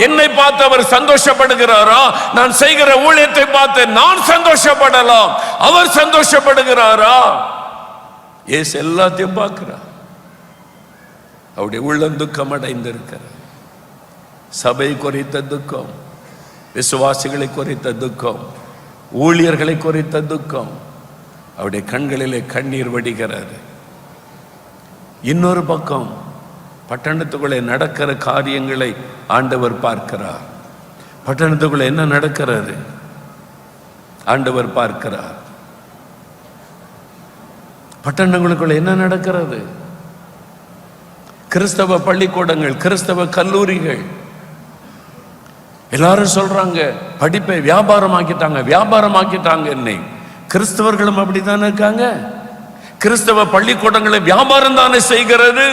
என்னை பார்த்து அவர் சந்தோஷப்படுகிறாரா? நான் செய்கிற ஊழியத்தை பார்த்து நான் சந்தோஷப்படலாம், அவர் சந்தோஷப்படுகிறாரா? இயேசு எல்லாத்தையும் பார்க்கிறார். அவருடைய உள்ளம் துக்கம் அடைந்திருக்கிறார். சபை குறித்த துக்கம், விசுவாசிகளை குறித்த துக்கம், ஊழியர்களை குறித்த துக்கம். அவருடைய கண்களிலே கண்ணீர் வடிகிறது. இன்னொரு பக்கம் பட்டணத்துக்குள்ளே நடக்கிற காரியங்களை ஆண்டவர் பார்க்கிறார். பட்டணத்துக்குள்ளே என்ன நடக்கிறது ஆண்டவர் பார்க்கிறார். பட்டணங்களுக்குள்ள என்ன நடக்கிறது? கிறிஸ்தவ பள்ளிக்கூடங்கள், கிறிஸ்தவ கல்லூரிகள், எல்லாரும் சொல்றாங்க படிப்பை வியாபாரமாக்கிட்டாங்க, வியாபாரமாக்கிட்டாங்க. என்னை கிறிஸ்தவர்களும் அப்படித்தானே இருக்காங்க. கிறிஸ்தவ பள்ளிக்கூடங்களை வியாபாரம் தானே செய்கிறது.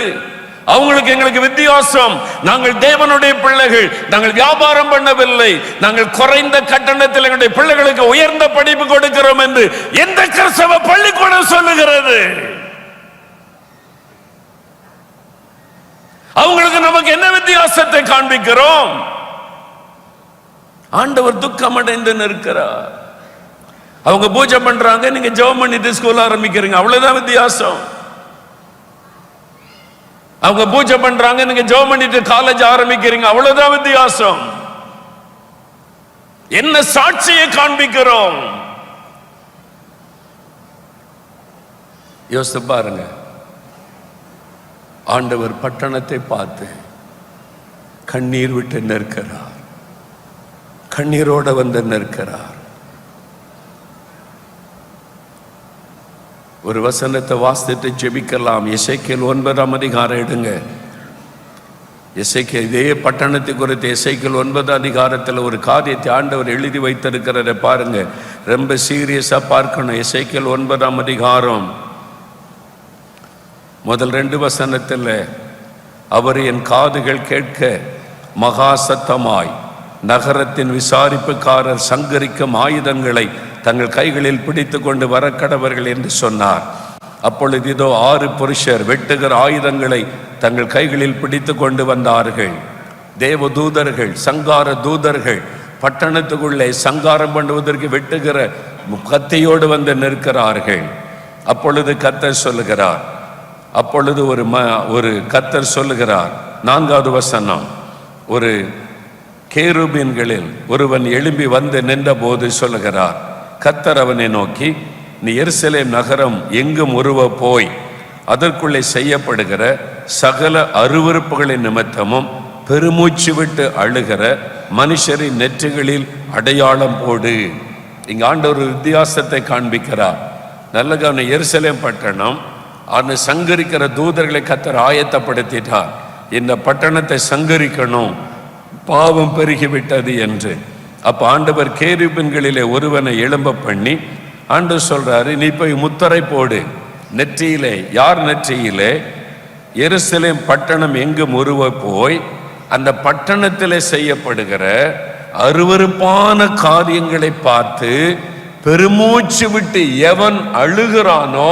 அவங்களுக்கு எங்களுக்கு வித்தியாசம். நாங்கள் தேவனுடைய பிள்ளைகள், நாங்கள் வியாபாரம் பண்ணவில்லை, நாங்கள் குறைந்த கட்டணத்தில் எங்களுடைய பிள்ளைகளுக்கு உயர்ந்த படிப்பு கொடுக்கிறோம் என்று எந்த கிறிஸ்தவ பள்ளிக்கூடம் சொல்லுகிறது? அவங்களுக்கு நமக்கு என்ன வித்தியாசத்தை காண்பிக்கிறோம்? ஆண்டவர் துக்கம் அடைந்து நிற்கிறார். அவங்க பூஜை பண்றாங்க, நீங்க ஜெபம் பண்ணிட்டு ஸ்கூல் ஆரம்பிக்கிறீங்க, அவ்வளவுதான் வித்தியாசம். அவங்க பூஜை பண்றாங்க, நீங்க ஜெபம் பண்ணிட்டு காலேஜ் ஆரம்பிக்கிறீங்க, அவ்வளவுதான் வித்தியாசம். என்ன சாட்சியை காண்பிக்கிறோம்? யோசித்து பாருங்க. ஆண்டவர் பட்டணத்தை பார்த்து கண்ணீர் விட்டு நிற்கிறார், கண்ணீரோட வந்து நிற்கிறார். ஒரு வசனத்தை வாசித்து ஜெபிக்கலாம். எசேக்கியேல் 9ஆம் அதிகாரம் எடுங்க. எசேக்கியேல் இதே பட்டணத்தை குறித்து எசேக்கியேல் 9 அதிகாரத்தில் ஒரு காரியத்தை ஆண்டவர் எழுதி வைத்திருக்கிறத பாருங்க. ரொம்ப சீரியஸா பார்க்கணும். எசேக்கியேல் 9ஆம் அதிகாரம் முதல் 2 வசனத்தில், அவர் என் காதுகள் கேட்க மகா சத்தமாய் நகரத்தின் விசாரிப்புக்காரர் சங்கரிக்கும் ஆயுதங்களை தங்கள் கைகளில் பிடித்து கொண்டு வரக்கடவர்கள் என்று சொன்னார். அப்பொழுது இதோ 6 புருஷர் வெட்டுகிற ஆயுதங்களை தங்கள் கைகளில் பிடித்து கொண்டு வந்தார்கள். தேவ தூதர்கள், சங்கார தூதர்கள் பட்டணத்துக்குள்ளே சங்காரம் பண்ணுவதற்கு வெட்டுகிற கத்தியோடு வந்து நிற்கிறார்கள். அப்பொழுது கர்த்தர் சொல்லுகிறார், அப்பொழுது ஒரு கர்த்தர் சொல்லுகிறார், 4வது வசனம், ஒரு கேருபீன்களில் ஒருவன் எழும்பி வந்து நின்ற போது சொல்லுகிறார், கர்த்தர் அவனை நோக்கி, நீ எருசலேம் நகரம் எங்கும் உருவ போய் அதற்குள்ளே செய்யப்படுகிற சகல அருவருப்புகளின் நிமித்தமும் பெருமூச்சு விட்டு அழுகிற மனுஷரின் நெற்றிகளில் அடையாளம் போடு. இங்க ஆண்டவர் ஒரு வித்தியாசத்தை காண்பிக்கிறார். நல்ல கவனம். எருசலேம் பட்டணம் அவனை சங்கரிக்கிற தூதர்களை கர்த்தர் ஆயத்தப்படுத்திட்டார். இந்த பட்டணத்தை சங்கரிக்கணும், பாவம் பெருகிவிட்டது என்று. அப்ப ஆண்டவர் கேருபீன்களிலே ஒருவனை எழும்ப பண்ணி ஆண்டவர் சொல்றாரு, நீ போய் முத்திரை போடு நெற்றியிலே. யார் நெற்றியிலே? எருசலேம் பட்டணம் எங்கும் உருவ போய் அந்த பட்டணத்திலே செய்யப்படுகிற அருவருப்பான காரியங்களை பார்த்து பெருமூச்சு விட்டு எவன் அழுகிறானோ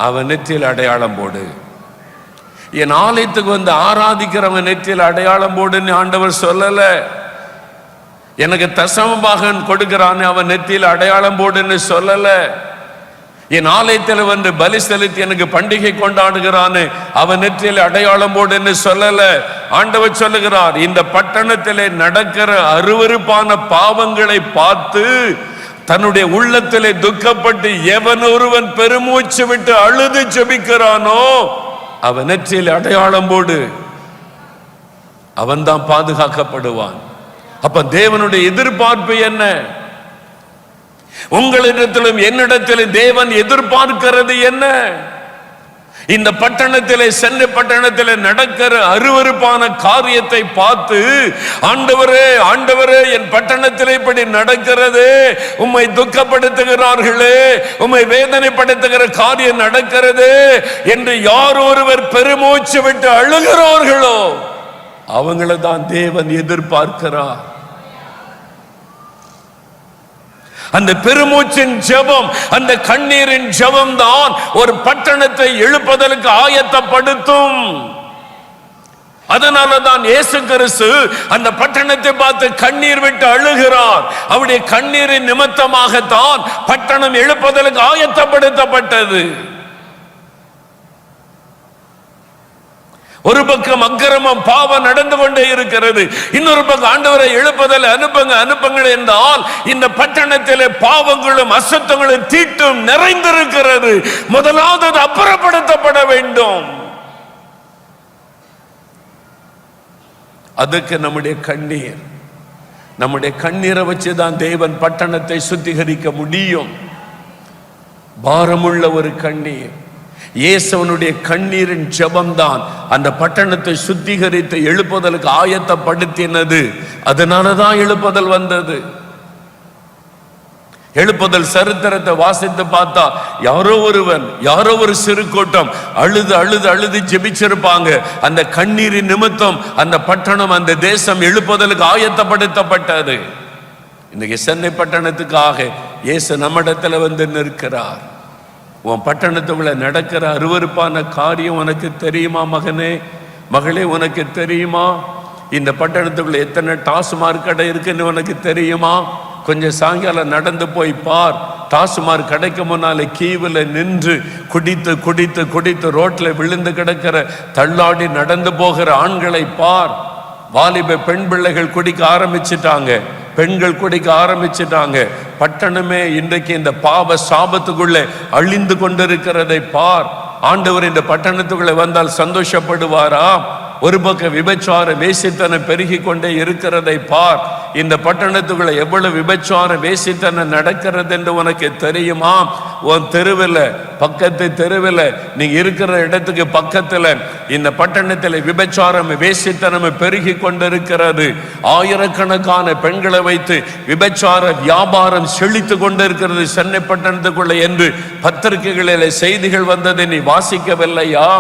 அவன் நெற்றியில் அடையாளம் போடு. என் ஆலயத்துக்கு வந்து ஆராதிக்கிறவன் நெற்றியில் அடையாளம் போடுன்னு ஆண்டவர் சொல்லல. எனக்கு தசமபாகன் கொடுக்கிறான்னு அவன் நெற்றியில் அடையாளம் போடுன்னு சொல்லல. என் ஆலயத்தில் வந்து பலி செலுத்தி எனக்கு பண்டிகை கொண்டாடுகிறான்னு அவன் நெற்றியில் அடையாளம் போடுன்னு சொல்லல. ஆண்டவர் சொல்லுகிறார், இந்த பட்டணத்திலே நடக்கிற அருவருப்பான பாவங்களை பார்த்து தன்னுடைய உள்ளத்திலே துக்கப்பட்டு எவன் ஒருவன் பெருமூச்சு விட்டு அழுது ஜெபிக்கிறானோ அவன் நெற்றியில் அடையாளம் போடு. அவன் தான் பாதுகாக்கப்படுவான். அப்ப தேவனுடைய எதிர்பார்ப்பு என்ன? உங்களிடத்திலும் என்னிடத்திலும் தேவன் எதிர்பார்க்கிறது என்ன? இந்த பட்டணத்திலே, சென்னை பட்டணத்திலே நடக்கிற அருவருப்பான காரியத்தை பார்த்து ஆண்டவரே ஆண்டவரே என் பட்டணத்திலே இப்படி நடக்கிறது, உம்மை துக்கப்படுத்துகிறார்களே, உம்மை வேதனைப்படுத்துகிற காரியம் நடக்கிறது என்று யார் ஒருவர் பெருமூச்சு விட்டு அழுகிறார்களோ அவங்களை தான் தேவன் எதிர்பார்க்கிறார். அந்த பெருமூச்சின் ஜெபம், அந்த கண்ணீரின் ஜெபம் தான் ஒரு பட்டணத்தை எழுப்புதலுக்கு ஆயத்தப்படுத்தும். அதனாலதான் இயேசு கிறிஸ்து அந்த பட்டணத்தை பார்த்து கண்ணீர் விட்டு அழுகிறார். அவருடைய கண்ணீரின் நிமித்தமாகத்தான் பட்டணம் எழுப்புதலுக்கு ஆயத்தப்படுத்தப்பட்டது. ஒரு பக்கம் அக்கிரமம் பாவம் நடந்து கொண்டே இருக்கிறது, இன்னொரு பக்கம் ஆண்டவரை எழுப்புதல் அனுப்புங்க அனுப்புங்கள் என்றால் இந்த பட்டணத்திலே பாவங்களும் அசுத்தங்களும் தீட்டும் நிறைந்திருக்கிறது. முதலாவது அப்புறப்படுத்தப்பட வேண்டும். அதுக்கு நம்முடைய கண்ணீரை வச்சுதான் தேவன் பட்டணத்தை சுத்திகரிக்க முடியும். பாரமுள்ள ஒரு கண்ணீர், இயேசுவனுடைய கண்ணீரின் ஜெபம்தான் அந்த பட்டணத்தை சுத்திகரித்து எழுப்புதலுக்கு ஆயத்தப்படுத்தினது. அதனாலதான் எழுப்புதல் வந்தது. எழுப்புதல் சரித்திரத்தை வாசித்து பார்த்தா யாரோ ஒரு சிறு கூட்டம் அழுது அழுது அழுது ஜெபிச்சிருப்பாங்க. அந்த கண்ணீரின் நிமித்தம் அந்த பட்டணம், அந்த தேசம் எழுப்புதலுக்கு ஆயத்தப்படுத்தப்பட்டது. இன்னைக்கு சென்னை பட்டணத்துக்காக இயேசு நம்மிடத்துல வந்து நிற்கிறார். உன் பட்டணத்துக்குள்ள நடக்கிற அருவருப்பான காரியம் உனக்கு தெரியுமா மகனே, மகளே? உனக்கு தெரியுமா இந்த பட்டணத்துக்குள்ள எத்தனை டாஸ்மார்க் கடை இருக்குன்னு உனக்கு தெரியுமா? கொஞ்சம் சாயங்காலம் நடந்து போய் பார். டாஸ்மார்க் கடைக்கு முன்னாலே கீவில் நின்று குடித்து குடித்து குடித்து ரோட்ல விழுந்து கிடக்கிற தள்ளாடி நடந்து போகிற ஆண்களை பார். வாலிப பெண் பிள்ளைகள் குடிக்க ஆரம்பிச்சிட்டாங்க, பெண்கள் குடிக்க ஆரம்பிச்சிட்டாங்க. பட்டணமே இன்றைக்கு இந்த பாவ சாபத்துக்குள்ளே அழிந்து கொண்டிருக்கிறதை பார். ஆண்டவர் இந்த பட்டணத்துக்குள்ளே வந்தால் சந்தோஷப்படுவாரா? ஒரு பக்கம் விபச்சார வேசித்தனம் பெருகி கொண்டே இருக்கிறதை பார். இந்த பட்டணத்துக்குள்ள எவ்வளவு விபச்சார வேசித்தனம் நடக்கிறது என்று உனக்கு தெரியுமா? உன் தெருவில், பக்கத்து தெருவில், நீங்க இருக்கிற இடத்துக்கு பக்கத்துல இந்த பட்டணத்தில் விபச்சாரம் வேசித்தனம் பெருகி கொண்டிருக்கிறது. ஆயிரக்கணக்கான பெண்களை வைத்து விபச்சார வியாபாரம் செழித்து கொண்டிருக்கிறது சென்னை பட்டணத்துக்குள்ள என்று பத்திரிகைகளில் செய்திகள் வந்ததை நீ வாசிக்கவில்லையா?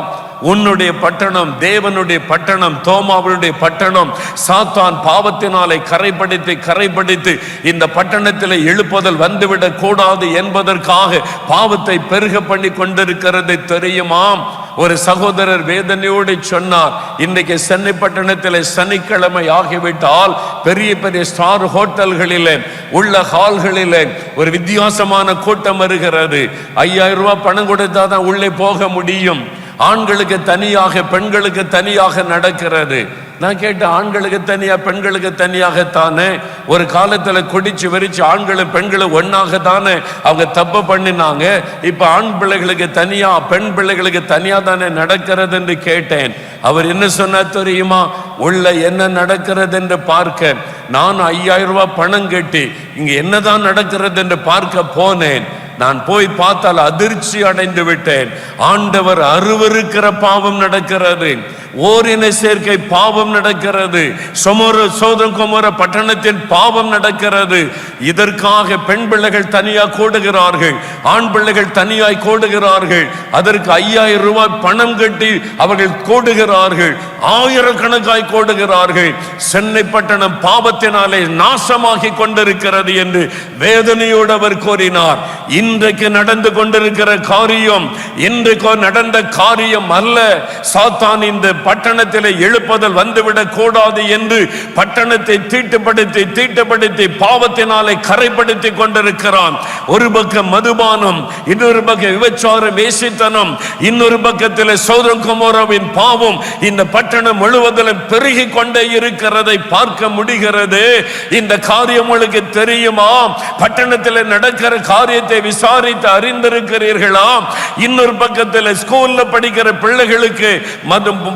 உன்னுடைய பட்டணம், தேவனுடைய பட்டணம், தோமாவுடைய பட்டணம் சாத்தான் பாவத்தினாலே கரைப்படுத்தி இந்த பட்டணத்தில் எழுப்புதல் வந்துவிடக் கூடாது என்பதற்காக பாவத்தை பெருக பண்ணி கொண்டிருக்கிறது தெரியுமா? ஒரு சகோதரர் வேதனையோடு சொன்னார், இன்றைக்கு சென்னை பட்டணத்தில் சனிக்கிழமை ஆகிவிட்டால் பெரிய பெரிய ஸ்டார் ஹோட்டல்களிலே உள்ள ஹால்களிலே ஒரு வித்தியாசமான கூட்டம் வருகிறது. 5000 ரூபாய் பணம் கொடுத்தாதான் உள்ளே போக முடியும். ஆண்களுக்கு தனியாக பெண்களுக்கு தனியாக நடக்கிறது. நான் கேட்டேன், ஆண்களுக்கு தனியா பெண்களுக்கு தனியாகத்தானே? ஒரு காலத்துல குடிச்சு வெறிச்சு ஆண்களும் பெண்களும் ஒன்னாக தானே அவங்க தப்பு பண்ணினாங்க. இப்ப ஆண் பிள்ளைகளுக்கு தனியா பெண் பிள்ளைகளுக்கு தனியா தானே நடக்கிறது என்று கேட்டேன். அவர் என்ன சொன்னார் தெரியுமா? உள்ள என்ன நடக்கிறது என்று பார்க்க நான் 5000 ரூபாய் பணம் கட்டி இங்க என்னதான் நடக்கிறது என்று பார்க்க போனேன். நான் போய் பார்த்தால் அதிர்ச்சி அடைந்து விட்டேன். ஆண்டவர் அருவருக்கிற பாவம் நடக்கிறது. ஓரின சேர்க்கை பாவம் நடக்கிறது. சோதோம் கொமோரா பட்டணத்தின் பாவம் நடக்கிறது. இதற்காக பெண் பிள்ளைகள் தனியாக கூடுகிறார்கள், ஆண் பிள்ளைகள் தனியாய் கூடுகிறார்கள். அதற்கு 5000 ரூபாய் பணம் கட்டி அவர்கள் கூடுகிறார்கள், ஆயிரக்கணக்காய் கூடுகிறார்கள். சென்னை பட்டணம் பாவத்தினாலே நாசமாகி கொண்டிருக்கிறது என்று வேதனையோடு அவர் கூறினார். இன்றைக்கு நடந்து கொண்டிருக்கிற காரியம் இன்றைக்கு நடந்த காரியம் அல்ல. சாத்தான் இந்த பட்டணத்திலே எழுப்புதல் வந்துவிடக் கூடாது என்று பட்டணத்தை தீட்டுப்படுத்தி பாவத்தினாலே கரைப்படுத்தி கொண்டிருக்கிறான். ஒரு பக்கம் மதுபானம், இன்னொரு பக்கம் விபச்சாரம், வேசித்தனம், இன்னொரு பக்கத்தில் சோதோம் கொமோராவின் பாவம் இந்த பட்டணம் முழுவதிலும் பெருகி கொண்டே இருக்கிறதை பார்க்க முடிகிறது. இந்த காரியம் உங்களுக்கு தெரியுமா? பட்டணத்தில் நடக்கிற காரியத்தை விசாரித்து அறிந்திருக்கிறீர்களா? இன்னொரு பக்கத்தில் ஸ்கூல்ல படிக்கிற பிள்ளைகளுக்கு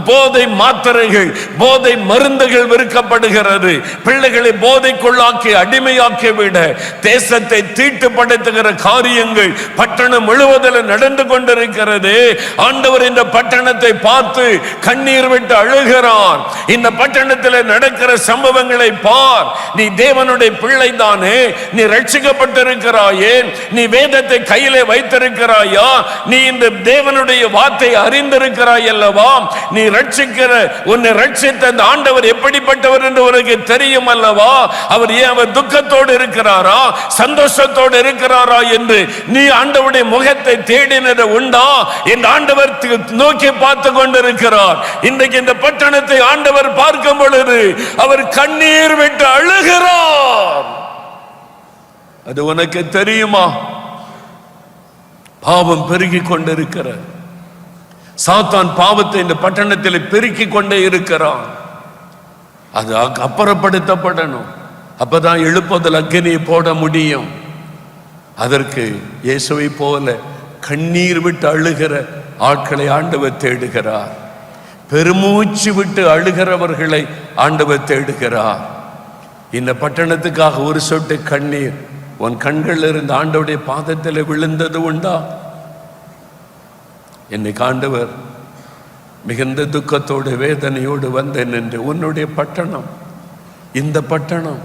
போதை மாத்திரைகள், போதை மருந்துகள் விற்கப்படுகிறது. பிள்ளைகளை போதைக்குள்ளாக்கி அடிமையாக்கி விட தேசத்தை தீட்டுப்படுத்துகிற காரியங்கள் பட்டணம் முழுவதில் நடந்து கொண்டிருக்கிறது. ஆண்டவர் இந்த பட்டணத்தை பார்த்து கண்ணீர் விட்டு அழுகிறார். இந்த பட்டணத்தில் நடக்கிற சம்பவங்களை பார். நீ தேவனுடைய பிள்ளை தானே, நீ ரட்சிக்கப்பட்டிருக்கிறாயே, நீ வேதத்தை கையிலே வைத்திருக்கிறாயா, நீ இந்த தேவனுடைய வார்த்தை அறிந்திருக்கிறாய் அல்லவா? நீ ரட்சிக்கிற, உன்னை ரட்சித்த அந்த ஆண்டவர் எப்படிப்பட்டவர் என்று உனக்கு தெரியும் அல்லவா? அவர் ஏன் அவர் துக்கத்தோடு இருக்கிறாரா, சந்தோஷத்தோடு இருக்கிறாரா என்று நீ ஆண்டவருடைய முகத்தை தேடினது உண்டா? இந்த ஆண்டவர் நோக்கி பார்த்து கொண்டிருக்கிறார். இன்றைக்கு இந்த பட்டணத்தை ஆண்டவர் பார்க்கும் பொழுது அவர் கண்ணீர் விட்டு அழுகிறார். அது உனக்கு தெரியுமா? பாவம் பெருகி கொண்டிருக்கிறது. சாத்தான் பாவத்தை இந்த பட்டணத்தில் பெருக்கிக் கொண்டே இருக்கிறான். அது அப்புறப்படுத்தப்படணும். அப்பதான் எழுப்புதல் அக்கினியை போட முடியும். அதற்கு இயேசுவை போல கண்ணீர் விட்டு அழுகிற ஆட்களை ஆண்டவர் தேடுகிறார். பெருமூச்சு விட்டு அழுகிறவர்களை ஆண்டவர் தேடுகிறார். இந்த பட்டணத்துக்காக ஒரு சொட்டு கண்ணீர் உன் கண்கள் இருந்து ஆண்டவருடைய பாதத்தில் விழுந்தது உண்டா? இன்னைக்கு ஆண்டவர் மிகுந்த துக்கத்தோடு வேதனையோடு வந்தேன் என்று உன்னுடைய பட்டணம், இந்த பட்டணம்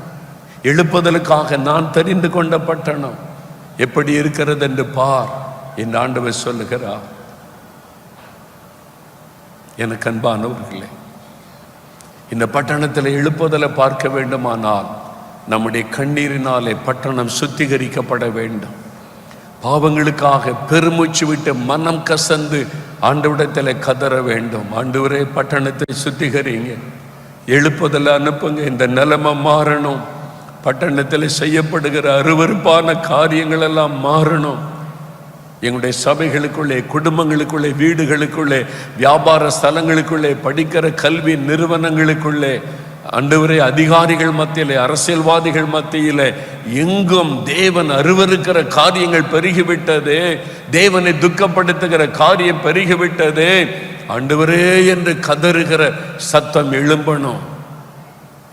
எழுப்புதலுக்காக நான் தெரிந்து கொண்ட பட்டணம் எப்படி இருக்கிறது என்று பார் என்று ஆண்டவர் சொல்லுகிறார். எனக்கு அன்பானவர்களே, இந்த பட்டணத்தில் எழுப்புதலை பார்க்க வேண்டுமானால் நம்முடைய கண்ணீரினாலே பட்டணம் சுத்திகரிக்கப்பட வேண்டும். பாவங்களுக்காக பெருமூச்சு விட்டு மனம் கசந்து ஆண்டவரிடத்தில் கதற வேண்டும். ஆண்டவரே, பட்டணத்தை சுத்திகரிங்க, எழுப்புதலை அனுப்புங்க, இந்த நிலைமை மாறணும். பட்டணத்தில் செய்யப்படுகிற அருவருப்பான காரியங்கள் எல்லாம் மாறணும். எங்களுடைய சபைகளுக்குள்ளே, குடும்பங்களுக்குள்ளே, வீடுகளுக்குள்ளே, வியாபார ஸ்தலங்களுக்குள்ளே, படிக்கிற கல்வி நிறுவனங்களுக்குள்ளே, ஆண்டவரே, அதிகாரிகள் மத்தியிலே, அரசியல்வாதிகள் மத்தியிலே, எங்கும் தேவன் அருவருக்கிற காரியங்கள் பெருகிவிட்டது. தேவனை துக்கப்படுத்துகிற காரியம் பெருகிவிட்டது. ஆண்டவரே என்று கதறுகிற சத்தம் எழும்பணும்.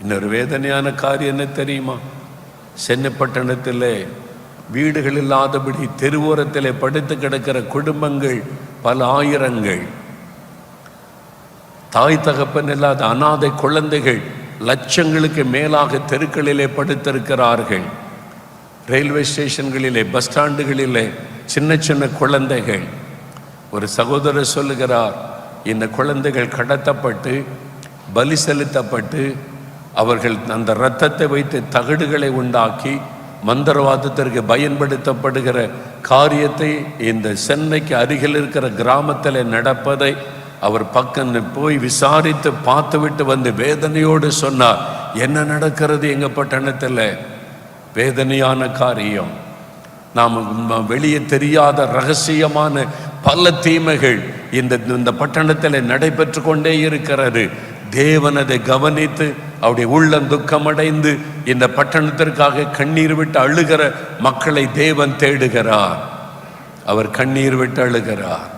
இன்னொரு வேதனையான காரியம் என்ன தெரியுமா? சென்னை பட்டணத்தில் வீடுகள் இல்லாதபடி தெருவோரத்தில் படுத்து கிடக்கிற குடும்பங்கள் பல ஆயிரங்கள். தாய் தகப்பன் இல்லாத அனாதை குழந்தைகள் லட்சங்களுக்கு மேலாக தெருக்களிலே படுத்திருக்கிறார்கள். ரயில்வே ஸ்டேஷன்களிலே, பஸ் ஸ்டாண்டுகளிலே சின்ன சின்ன குழந்தைகள். ஒரு சகோதரர் சொல்லுகிறார், இந்த குழந்தைகள் கடத்தப்பட்டு பலி செலுத்தப்பட்டு அவர்கள் அந்த இரத்தத்தை வைத்து தகடுகளை உண்டாக்கி மந்திரவாதத்திற்கு பயன்படுத்தப்படுகிற காரியத்தை இந்த சென்னைக்கு அருகில் இருக்கிற கிராமத்தில் நடப்பதை அவர் பக்கம் போய் விசாரித்து பார்த்துவிட்டு வந்து வேதனையோடு சொன்னார், என்ன நடக்கிறது எங்கள் பட்டணத்தில்? வேதனையான காரியம். நாம் வெளியே தெரியாத ரகசியமான பல தீமைகள் இந்த பட்டணத்தில் நடைபெற்று கொண்டே இருக்கிறது. தேவன் அதை கவனித்து அவருடைய உள்ளம் துக்கமடைந்து இந்த பட்டணத்திற்காக கண்ணீர் விட்டு அழுகிற மக்களை தேவன் தேடுகிறார். அவர் கண்ணீர் விட்டு அழுகிறார்.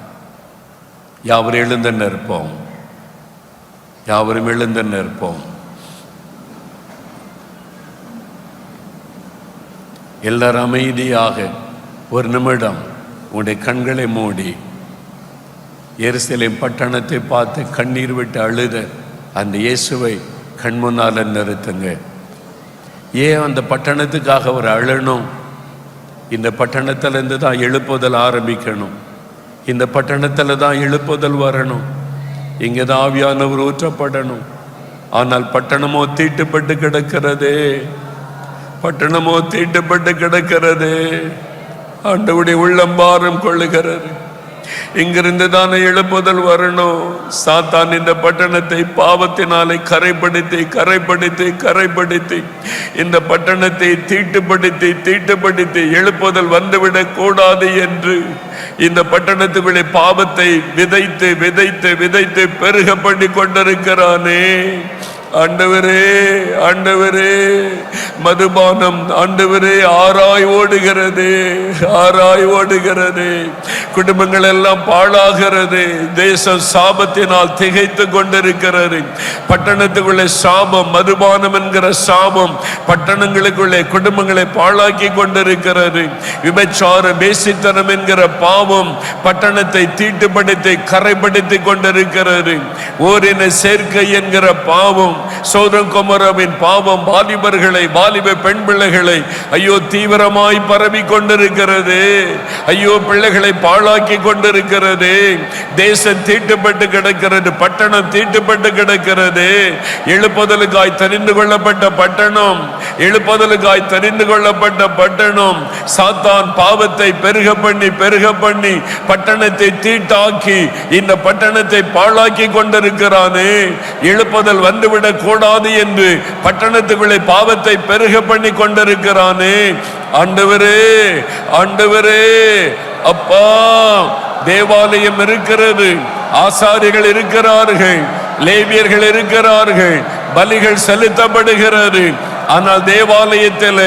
யாவரும் எழுந்து நிற்போம், யாவரும் எழுந்து நிற்போம். எல்லாரும் அமைதியாக ஒரு நிமிடம் உங்களுடைய கண்களை மூடி எருசலேம் பட்டணத்தை பார்த்து கண்ணீர் விட்டு அழுத அந்த இயேசுவை கண்முன்னால் நிறுத்துங்க. ஏன் அந்த பட்டணத்துக்காக அவர் அழணும்? இந்த பட்டணத்திலேருந்து தான் எழுப்புதல் ஆரம்பிக்கணும். இந்த பட்டணத்தில் தான் எழுப்புதல் வரணும். இங்கே தான் ஆவியானவர் ஊற்றப்படணும். ஆனால் பட்டணமோ தீட்டுப்பட்டு கிடக்கிறதே, பட்டணமோ தீட்டுப்பட்டு கிடக்கிறதே. ஆண்டவருடைய உள்ளம் பாரம் கொள்ளுகிறது. இங்கிருந்து தானே எழுப்புதல் வரணும். சாத்தான் இந்த பட்டணத்தை பாவத்தினாலே கரைப்படுத்தி இந்த பட்டணத்தை தீட்டுப்படுத்தி எழுப்புதல் வந்துவிடக் கூடாது என்று இந்த பட்டணத்துக்குள்ளே பாவத்தை விதைத்து பெருக பண்ணி கொண்டிருக்கிறானே. ஆண்டவரே, ஆண்டவரே, மதுபானம் ஆண்டவரே ஆராய் ஓடுகிறது. குடும்பங்கள் எல்லாம் பாழாகிறது. தேசம் சாபத்தினால் திகைத்து கொண்டிருக்கிறது. பட்டணத்துக்குள்ளே சாபம், மதுபானம் என்கிற சாபம் பட்டணங்களுக்குள்ளே குடும்பங்களை பாழாக்கி கொண்டிருக்கிறது. விபச்சார பேசித்தனம் என்கிற பாவம் பட்டணத்தை தீட்டுப்படுத்தி கரைப்படுத்தி கொண்டிருக்கிறது. ஓரின சேர்க்கை என்கிற பாவம், சோதம் கொமோராவின் பாவம் வாலிப பெண் பிள்ளைகளை ஐயோ தீவிரமாய் பரவி கொண்டிருக்கிறது. ஐயோ பிள்ளைகளை பாழாக்கி கொண்டிருக்கிறது. தேசம் தீட்டுப்பட்டு கிடக்கிறது. பட்டணம் தீட்டுப்பட்டு கிடக்கிறது. எழுப்புதலுக்காய் தெரிந்து கொள்ளப்பட்ட பட்டணம் சாத்தான் பாவத்தை பெருக பண்ணி பட்டணத்தை தீட்டாக்கி இந்த பட்டணத்தை பாழாக்கி கொண்டிருக்கிறானே. எழுப்புதல் வந்துவிட கூடாது என்று பட்டணத்துக்குள்ளே பாவத்தை பெருக பண்ணி கொண்டிருக்கிறானே. ஆண்டவரே, ஆண்டவரே, அப்பா, தேவாலயம் இருக்கிறது, ஆசாரிகள் இருக்கிறார்கள், லேவியர்கள் இருக்கிறார்கள், பலிகள் செலுத்தப்படுகிறது. ஆனால் தேவாலயத்தில்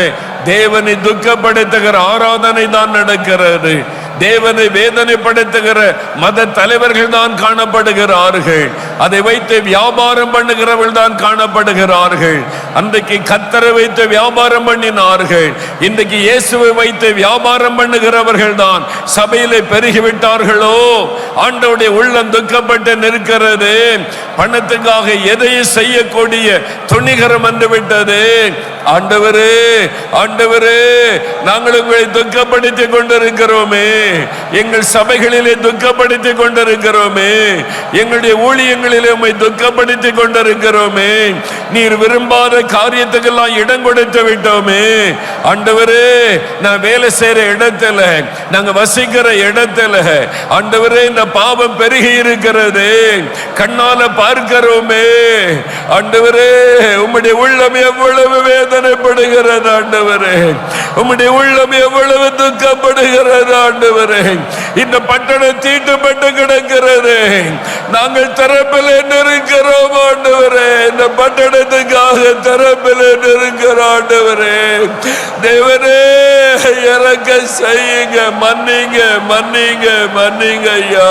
தேவனை துக்கப்படுத்துகிற ஆராதனை தான் நடக்கிறது. தேவனை வேதனைப்படுத்துகிற மத தலைவர்கள் தான் காணப்படுகிறார்கள். அதை வைத்து வியாபாரம் பண்ணுகிறவர்கள் தான் காணப்படுகிறார்கள். அன்றைக்கு கர்த்தரை வைத்து வியாபாரம் பண்ணினார்கள். இன்றைக்கு இயேசுவை வைத்து வியாபாரம் பண்ணுகிறவர்கள் தான் சபையிலே பெருகிவிட்டார்களோ. ஆண்டவருடைய உள்ளம் துக்கப்பட்டு நிற்கிறது. பணத்துக்காக எதையும் செய்யக்கூடிய துணிகரம் வந்துவிட்டது. ஆண்டவரே, ஆண்டவரே, நாங்கள் உங்களை துக்கப்படுத்தி கொண்டிருக்கிறோமே. எங்கள் சபைகளிலே துக்கப்படுத்தி கொண்டிருக்கிறோமே. எங்களுடைய ஊழியங்களிலே உம்மை துக்கப்படுத்தி கொண்டிருக்கிறோமே. நீர் விரும்பாத காரியத்துக்கெல்லாம் இடம் கொடுத்து விட்டோமே. ஆண்டவரே, நான் வேலை செய்யற இடத்துல, நாங்க வசிக்கிற இடத்துல ஆண்டவரே இந்த பாவம் பெருகி இருக்கிறது. கண்ணால பார்க்கிறோமே. ஆண்டவரே, உம்முடைய உள்ளம் எவ்வளவு வேதனைப்படுகிறது. ஆண்டவரே, உம்முடைய உள்ளம் எவ்வளவு துக்கப்படுகிறது. ஆண்டவரே, இந்த பட்டணம் தீட்டுப்பட்டு கிடக்கிறது. நாங்கள் தரப்பில் இருக்கிறோம். ஆண்டவரே, இந்த பட்டணத்துக்காக தரப்பில் இருக்கிறோம். ஆண்டவரே, தேவனே, இறக்க செய்யுங்க. மன்னிங்க ஐயா.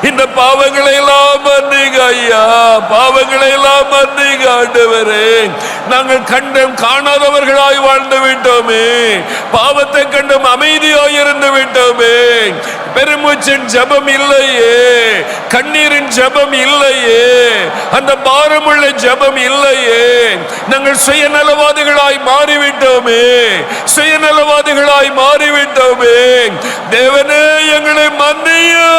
இந்த பாவங்களை எல்லாம் மன்னிங்க ஐயா. பாவங்களை எல்லாம் மன்னிங்க. ஆண்டவரே, நாங்கள் கண்டும் காணாதவர்களாய் வாழ்ந்து விட்டோமே. பாவத்தை கண்டும் அமைதியாய் இருந்து விட்டோமே. பெருமூச்சின் ஜபம் இல்லையே, கண்ணீரின் ஜபம் இல்லையே, அந்த பாரமுள்ள ஜபம் இல்லையே. நாங்கள் சுயநலவாதிகளாய் மாறிவிட்டோமே. தேவனே, எங்களை மன்னியும்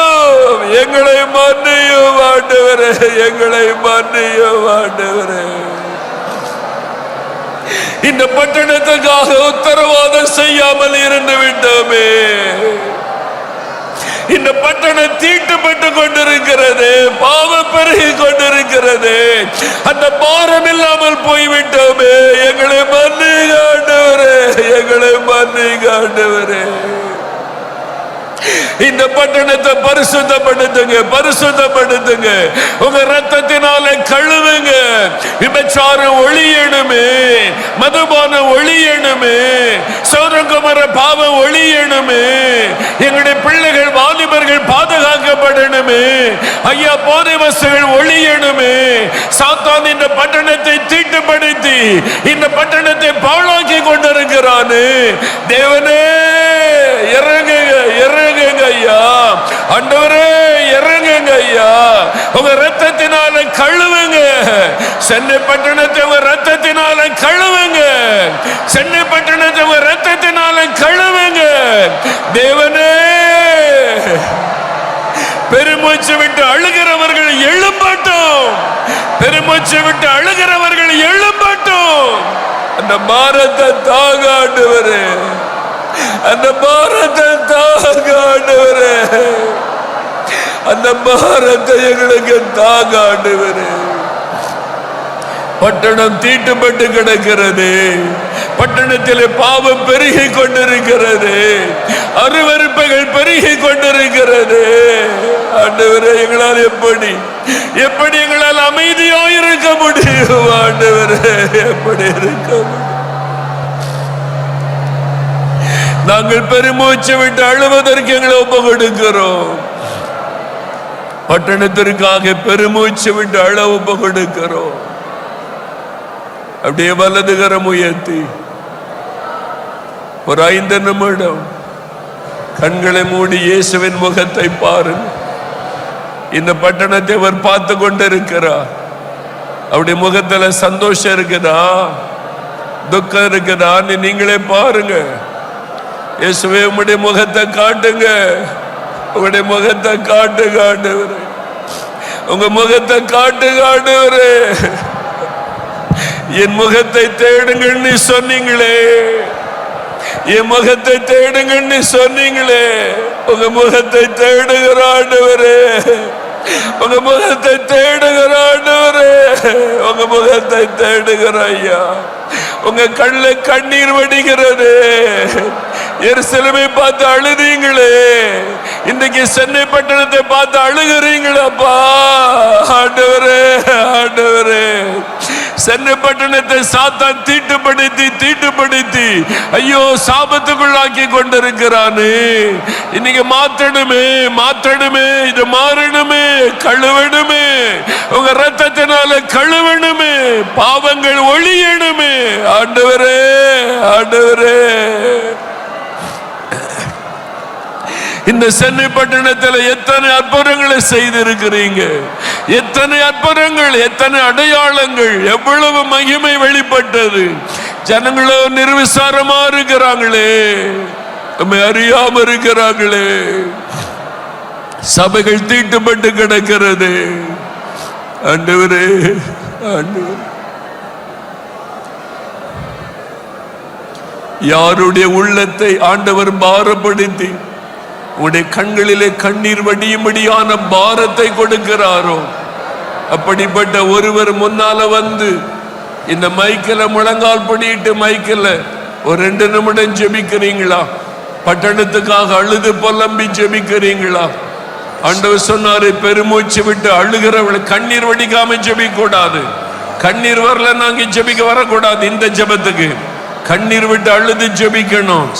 ஆண்டவரே. இந்த பட்டணத்துக்காக உத்தரவாதம் செய்யாமல் இருந்து விட்டோமே. இந்த பட்டணம் தீட்டுப்பட்டு கொண்டிருக்கிறது. பாவம் பெருகி கொண்டிருக்கிறது. அந்த பாரம் இல்லாமல் போய்விட்டோமே. எங்களை மன்னிங்க ஆண்டவரே. இந்த பட்டணத்தை பரிசுத்தப்படுத்துங்க. உங்க ரத்தத்தினாலே கழுவுங்க. விபச்சாரம் ஒழியணுமே, மதுபானம் ஒழியணுமே, சோதங்கமர பாவம் ஒழியணுமே. எங்களுடைய பிள்ளைகள் வாலிபர்கள் பாதுகாக்கப்படணுமே. ஐயா, போதை வஸ்துகள் ஒழியணுமே. சாத்தான் இந்த பட்டணத்தை தீட்டுப்படுத்தி இந்த பட்டணத்தை பாழாக்கி கொண்டிருக்கிறானே. தேவனே, இறங்குங்க ஐயா. ஆண்டவரே, இறங்குங்க உங்க ரத்தத்தினால கழுவுங்க. சென்னை பட்டணத்தை உங்க ரத்தத்தினால கழுவுங்க. சென்னை பட்டணத்தை உங்க ரத்தத்தினால கழுவுங்க. தேவனே, பெருமூச்சு விட்டு அழுகிறவர்கள் எழும்பட்டும். பெருமூச்சு விட்டு அழுகிறவர்கள் எழும்பட்டும். அந்த பாரத்தை தாங்க ஆண்டவரே, அந்த பாரத்தை தாங்க ஆண்டவரே, அந்த பாரத்தை எங்களுக்கு தாங்க ஆண்டவரே. பட்டணம் தீட்டுப்பட்டு கிடக்கிறது. பட்டணத்திலே பாவம் பெருகி கொண்டிருக்கிறது. அருவருப்புகள் பெருகி கொண்டிருக்கிறது. ஆண்டவரே, எங்களால் எப்படி எங்களால் அமைதியாக இருக்க முடியும்? ஆண்டவரே, எப்படி இருக்க முடியும்? நாங்கள் பெருமூச்சு விட்டு அழுவதற்கு எங்களை ஒப்பு கொடுக்கிறோம். பட்டணத்திற்காக பெருமூச்சு விட்டு அழ ஒப்பு கொடுக்கிறோம். அப்படியே வலதுகரம் உயர்த்தி ஒரு 5 நிமிடம் கண்களை மூடி இயேசுவின் முகத்தை பாருங்க. இந்த பட்டணத்தை அவர் பார்த்து கொண்டிருக்கிறார். அவருடைய முகத்துல சந்தோஷம் இருக்குதா, துக்கம் இருக்குதா? நீங்களே பாருங்க. இயேசுவே, உங்களுடைய முகத்தை காட்டுங்க. உங்களுடைய முகத்தை காட்டுங்க ஆண்டவரே. உங்க முகத்தை காட்டுங்க ஆண்டவரே. என் முகத்தை தேடுங்கன்னு சொன்னீங்களே, என் முகத்தை தேடுங்கன்னு சொன்னீங்களே. உங்க முகத்தை தேடுகிற ஆண்டவரே, உங்க முகத்தை தேடுகிற ஆண்டவரே, உங்க முகத்தை தேடுகிற ஐயா. உங்க கண்ணுல கண்ணீர் வடிகிறது. எருசலேமை பார்த்து அழுதீங்களே, இன்னைக்கு சென்னை பட்டணத்தை பார்த்து அழுகிறீங்களப்பா. ஆண்டவரே, ஆண்டவரே, சென்னை பட்டணத்தை சாத்தான் தீட்டுப்படுத்தி ஐயோ சாபத்துக்குள்ளாக்கி கொண்டிருக்கிறானே. இன்னைக்கு மாற்றணுமே, இது மாறணுமே, கழுவணுமே, உங்க ரத்தத்தினால கழுவணுமே, பாவங்கள் ஒழியணுமே. ஆண்டவரே, ஆண்டவரே, இந்த சென்னை பட்டணத்தில் எத்தனை அற்புதங்களை செய்திருக்கிறீங்க. எத்தனை அற்புதங்கள், எத்தனை அடையாளங்கள், எவ்வளவு மகிமை வெளிப்பட்டது. ஜனங்களோ நிர்விசாரமா இருக்கிறாங்களே, நம்மை அறியாம இருக்கிறாங்களே. சபைகள் தீட்டுப்பட்டு கிடக்கிறது. ஆண்டவரே, ஆண்டவரே, யாருடைய உள்ளத்தை ஆண்டவர் பாரப்படுத்தி உடைய கண்களிலே கண்ணீர் வடியும்படியான பாரத்தை கொடுக்கிறாரோ, அப்படிப்பட்ட ஒருவர் முன்னால வந்து இந்த மைக்கில் முழங்கால் படிட்டு மைக்கில் ஒரு 2 நிமிடம் ஜெபிக்கிறீங்களா? பட்டணத்துக்காக அழுது புலம்பி ஜெபிக்கிறீங்களா? ஆண்டவர் சொன்னாரு, பெருமூச்சு விட்டு அழுகிறவளை கண்ணீர் வடிக்காம ஜெபிக்க கூடாது. கண்ணீர் வரல நாங்க ஜெபிக்க வரக்கூடாது. இந்த ஜெபத்துக்கு கண்ணீர் விட்டு அழுது ஜெபிக்கணும்.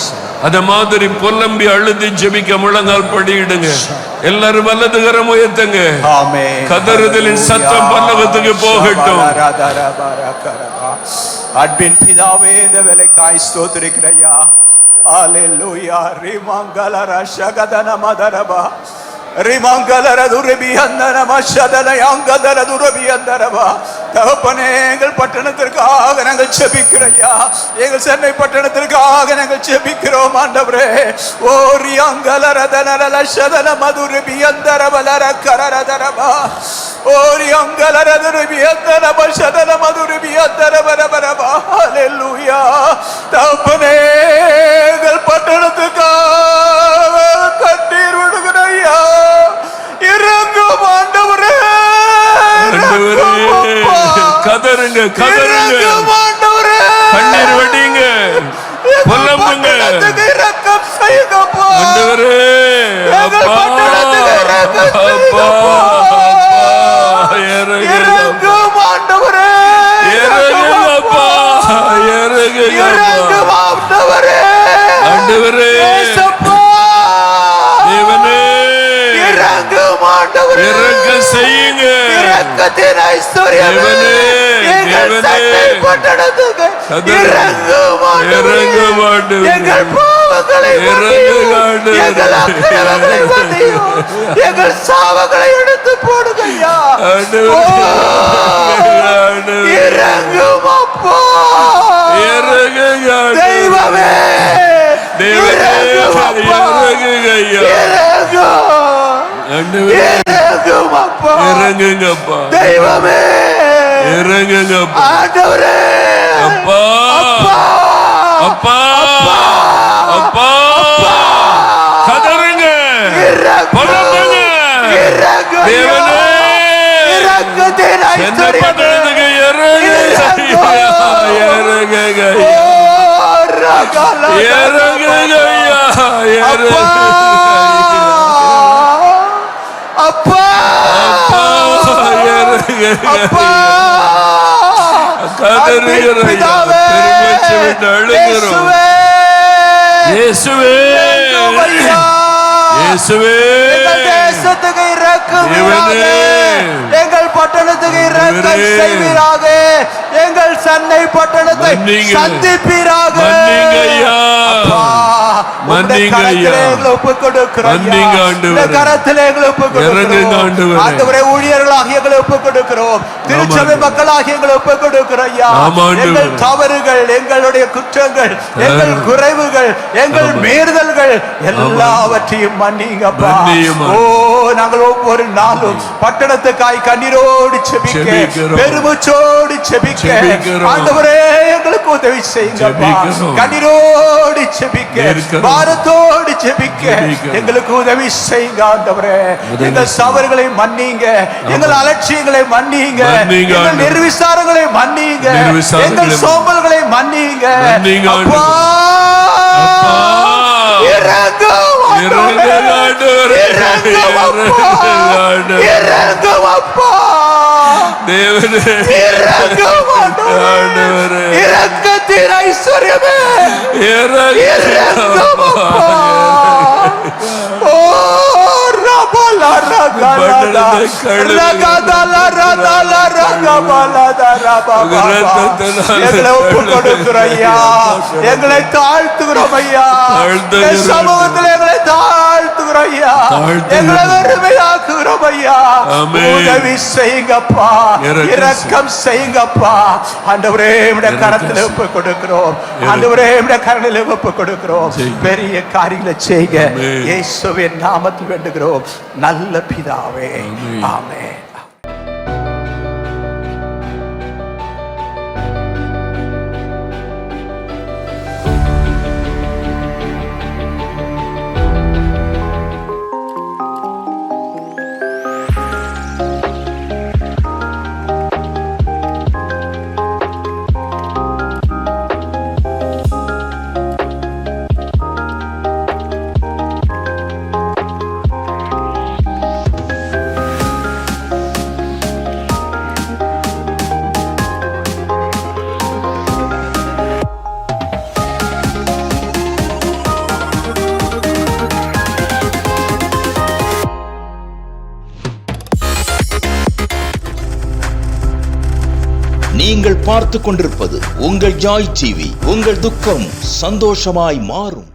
அத மாதிரி புலம்பி அழுது ஜெபிக்க முழங்கால் படியிடுங்க. எல்லாரும் வலதுகரம் உயர்த்துங்க. கதறுதலின் சத்தம் பரலோகத்துக்கு போகட்டும். அன்பின் பிதாவே, இந்த வேலைக்காய் ஸ்தோத்திரிக்கிறையா. ஹல்லேலூயா. ரிமங்கலர ஷகதன மதரபா ரிமங்கலர துரபி அந்தரபா ஷதன யங்கதர துரபி அந்தரபா. தகப்பனே, எங்கள் பட்டணத்திற்காக நாங்கள் ஜெபிக்கிறையா. எங்கள் சென்னை பட்டணத்திற்காக நாங்கள் ஜெபிக்கிறோம் ஆண்டவரே. ஓ ரியங்கலர தனரல ஷதன மதுரபி அந்தரபலர கரரதரபா. ஓ ரியங்கலர துரபி அந்தரபா ஷதன மதுரபி அந்தரபரபரபா. ஹல்லேலூயா. தகப்பனே, எங்கள் பட்டணத்துக்காக கண்ணீர் விடுகிறையா. இறங்கும் ஆண்டவரே, கதறுங்க, கதறுங்க, கண்ணீர் வடிங்க, புலம்புங்க. இரக்கம் செய்யுங்கப்பா ஆண்டவரே. அப்பா, அப்பா, இறங்கும் ஆண்டவரே, இறங்குங்கப்பா, இறங்குங்க ஆண்டவரே, ஆண்டவரே, தேவனே, இறங்கும் ஆண்டவரே, இரக்கம் செய்யுங்க. இரக்கத்தின் ஐஸ்வர்யமே, எங்கள் சென்னை பட்டணத்துக்கு இறங்கும் ஆண்டவரே. எங்கள் பாவங்களை மன்னியும், எங்கள் அக்கிரமங்களை மன்னியும், எங்கள் சாபங்களை எடுத்து போடுங்கய்யா. இறங்கும் அப்பா. தெய்வமே இறங்கும் அப்பா. இறங்கும் அப்பா. இறங்குங்கப்பா. தெய்வமே இறங்குங்கப்பா. ஆண்டவரே அப்பா அப்பா அப்பா கதறுங்க, புலம்புங்க. தேவனே சென்னப்பட்டதுக்கு இறங்குங்க, இறங்குங்க, இறங்குங்க ஐயா, அப்பா அப்பா இயேசுவே இயேசுவே தேசத்துக்கு இறக்கம், எங்கள் பட்டணத்துக்கு இறக்கம் செய்வீராக. எங்கள் சென்னை பட்டணத்தை சந்திப்பீராக. ஊழியர்களாக எங்களை ஒப்புக் கொடுக்கிறோம். திருச்சபை மக்களாக எங்களை ஒப்புக் கொடுக்கிறோம். எங்கள் தவறுகள், எங்களுடைய குற்றங்கள், எங்கள் குறைவுகள், எங்கள் மீறுதல்கள் எல்லாவற்றையும் மன்னிங்கப்பா. ஓ, நாங்கள் ஒவ்வொரு நாளும் பட்டணத்துக்காய் கண்ணீரோடு செபிக்க, பெருமூச்சோடு செபிக்க, ஆண்டவரே எங்களுக்கு உதவி செய்யுங்கப்பா. கண்ணீரோடு செபிக்க, பாரத்தோடு செபிக்க எங்களுக்கு உதவி செய்யுங்க ஆண்டவரே. எங்கள் தவறுகளை மன்னிங்க, எங்கள் அலட்சியங்களை மன்னிங்க, எங்கள் நிர்விசாரங்களை மன்னிங்க, எங்கள் சோம்பல்களை மன்னிங்க. அப்பா இறங்கும் ஆண்டவரே, இறங்கும் அப்பா. தேவனே இறங்கும் ஆண்டவரே, இரக்கத்தின் ஐஸ்வர்யமே இறங்கும் அப்பா. ஓ ரபலா ரகலா ரகதலா ரதலா ரகபலா ரபபா. எங்களை ஒப்புக் கொடுக்கிறோம் ஐயா, எங்களை தாழ்த்துகிறோம் ஐயா, சமூகத்தில் எங்களை தாழ்த்துகிறோம் ஐயா, எங்களை வெறுமையாக்குகிறோம் ஐயா. உதவி செய்யுங்கப்பா, இரக்கம் செய்யுங்கப்பா. ஆண்டவரே உம்முடைய கரத்தில் ஒப்புக் கொடுக்கிறோம். ஆண்டவரே உம்முடைய கரத்தில் ஒப்புக் கொடுக்கிறோம். பெரிய காரியங்களை செய்யுங்க, இயேசுவின் நாமத்தில் வேண்டுகிறோம் நல்ல பிதாவே, ஆமென். நீங்கள் பார்த்து கொண்டிருப்பது உங்கள் ஜாய் டிவி. உங்கள் துக்கம் சந்தோஷமாய் மாறும்.